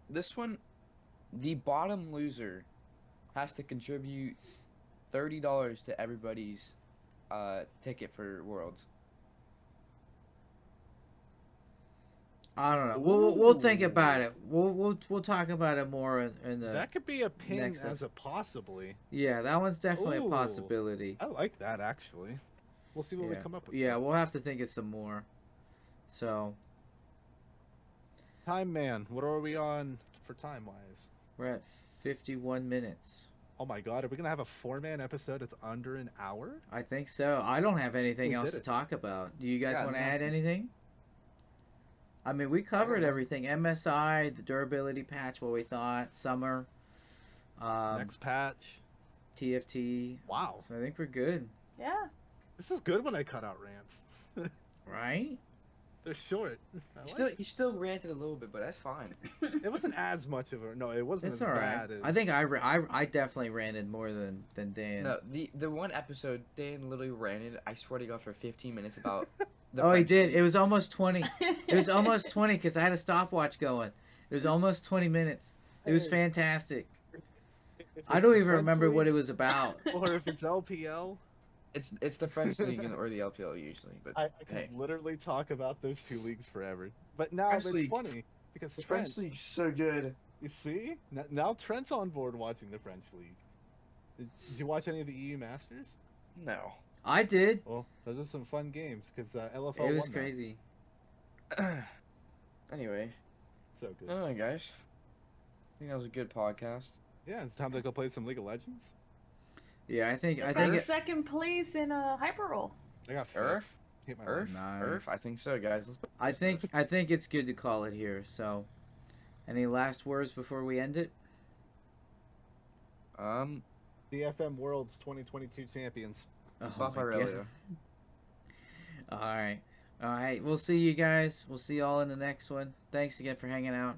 [SPEAKER 4] this one, the bottom loser has to contribute $30 to everybody's ticket for Worlds.
[SPEAKER 1] I don't know. We'll think
[SPEAKER 2] Ooh.
[SPEAKER 1] about it. We'll talk about it more in the.
[SPEAKER 2] That could be a pin
[SPEAKER 1] next
[SPEAKER 2] as a possibly.
[SPEAKER 1] Yeah, that one's definitely a
[SPEAKER 2] Ooh.
[SPEAKER 1] possibility.
[SPEAKER 2] I like that actually. We'll see what we
[SPEAKER 1] Yeah.
[SPEAKER 2] come up with.
[SPEAKER 1] Yeah, we'll have to think of some more. So
[SPEAKER 2] Time Man, what are we on for time wise?
[SPEAKER 1] We're at 51 minutes.
[SPEAKER 2] Oh my god, are we gonna have a 4-man episode that's under an hour?
[SPEAKER 1] I think so. I don't have anything
[SPEAKER 2] We
[SPEAKER 1] else
[SPEAKER 2] did
[SPEAKER 1] to
[SPEAKER 2] it.
[SPEAKER 1] talk about. Do you guys
[SPEAKER 4] Yeah,
[SPEAKER 1] want to
[SPEAKER 4] no.
[SPEAKER 1] add anything? I mean, we covered
[SPEAKER 4] know.
[SPEAKER 1] everything. MSI, the durability patch, what we thought, summer,
[SPEAKER 2] Next patch.
[SPEAKER 1] TFT.
[SPEAKER 2] Wow.
[SPEAKER 1] So I think we're good,
[SPEAKER 3] Yeah.
[SPEAKER 2] This is good when I cut out rants.
[SPEAKER 1] right?
[SPEAKER 2] They're short. I like it.
[SPEAKER 4] You still ranted a little bit, but that's fine.
[SPEAKER 2] It wasn't as much of a no. It wasn't
[SPEAKER 1] It's
[SPEAKER 2] as
[SPEAKER 1] all right.
[SPEAKER 2] bad as
[SPEAKER 1] I think I definitely ranted more than Dan.
[SPEAKER 4] No, the one episode Dan literally ranted. I swear to God, for 15 minutes about. The
[SPEAKER 1] Oh, he
[SPEAKER 4] French
[SPEAKER 1] did.
[SPEAKER 4] league.
[SPEAKER 1] It was almost 20. It was almost 20 because I had a stopwatch going. It was almost 20 minutes. It was
[SPEAKER 2] Hey.
[SPEAKER 1] fantastic.
[SPEAKER 2] If
[SPEAKER 1] I
[SPEAKER 2] it's
[SPEAKER 1] don't
[SPEAKER 2] the
[SPEAKER 1] even
[SPEAKER 2] French
[SPEAKER 1] remember what
[SPEAKER 2] league,
[SPEAKER 1] it was about.
[SPEAKER 2] Or if it's LPL,
[SPEAKER 4] It's the French league or the LPL usually, but
[SPEAKER 2] I can
[SPEAKER 4] hey.
[SPEAKER 2] literally talk about those two leagues forever. But now
[SPEAKER 5] French
[SPEAKER 2] it's
[SPEAKER 5] league.
[SPEAKER 2] funny because
[SPEAKER 5] The
[SPEAKER 2] Trent,
[SPEAKER 5] French league's so good.
[SPEAKER 2] you see, now Trent's on board watching the French league. Did you watch any of the EU Masters?
[SPEAKER 5] No.
[SPEAKER 1] I did.
[SPEAKER 2] Well, those are some fun games because LFL
[SPEAKER 1] It was
[SPEAKER 2] won that.
[SPEAKER 1] crazy.
[SPEAKER 4] Anyway,
[SPEAKER 2] So good.
[SPEAKER 4] I don't know, guys. I think that was a good podcast.
[SPEAKER 2] Yeah, it's time to go play some League of Legends.
[SPEAKER 1] Yeah, I think
[SPEAKER 3] Got
[SPEAKER 1] it,
[SPEAKER 3] second place in Hyper Roll.
[SPEAKER 2] I got fifth.
[SPEAKER 4] Earth?
[SPEAKER 2] Hit my
[SPEAKER 4] Earth?
[SPEAKER 1] Nice.
[SPEAKER 4] Earth? I think so, guys.
[SPEAKER 1] I think it's good to call it here. So, any last words before we end it?
[SPEAKER 2] DFM Worlds 2022 champions.
[SPEAKER 1] Oh
[SPEAKER 4] Buff
[SPEAKER 1] my God.
[SPEAKER 4] Aurelio.
[SPEAKER 1] All right. We'll see you guys. We'll see you all in the next one. Thanks again for hanging out.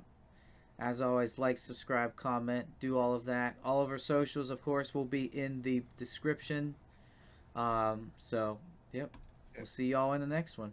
[SPEAKER 1] As always, like, subscribe, comment, do all of that. All of our socials, of course, will be in the description. So, yep. We'll see y'all in the next one.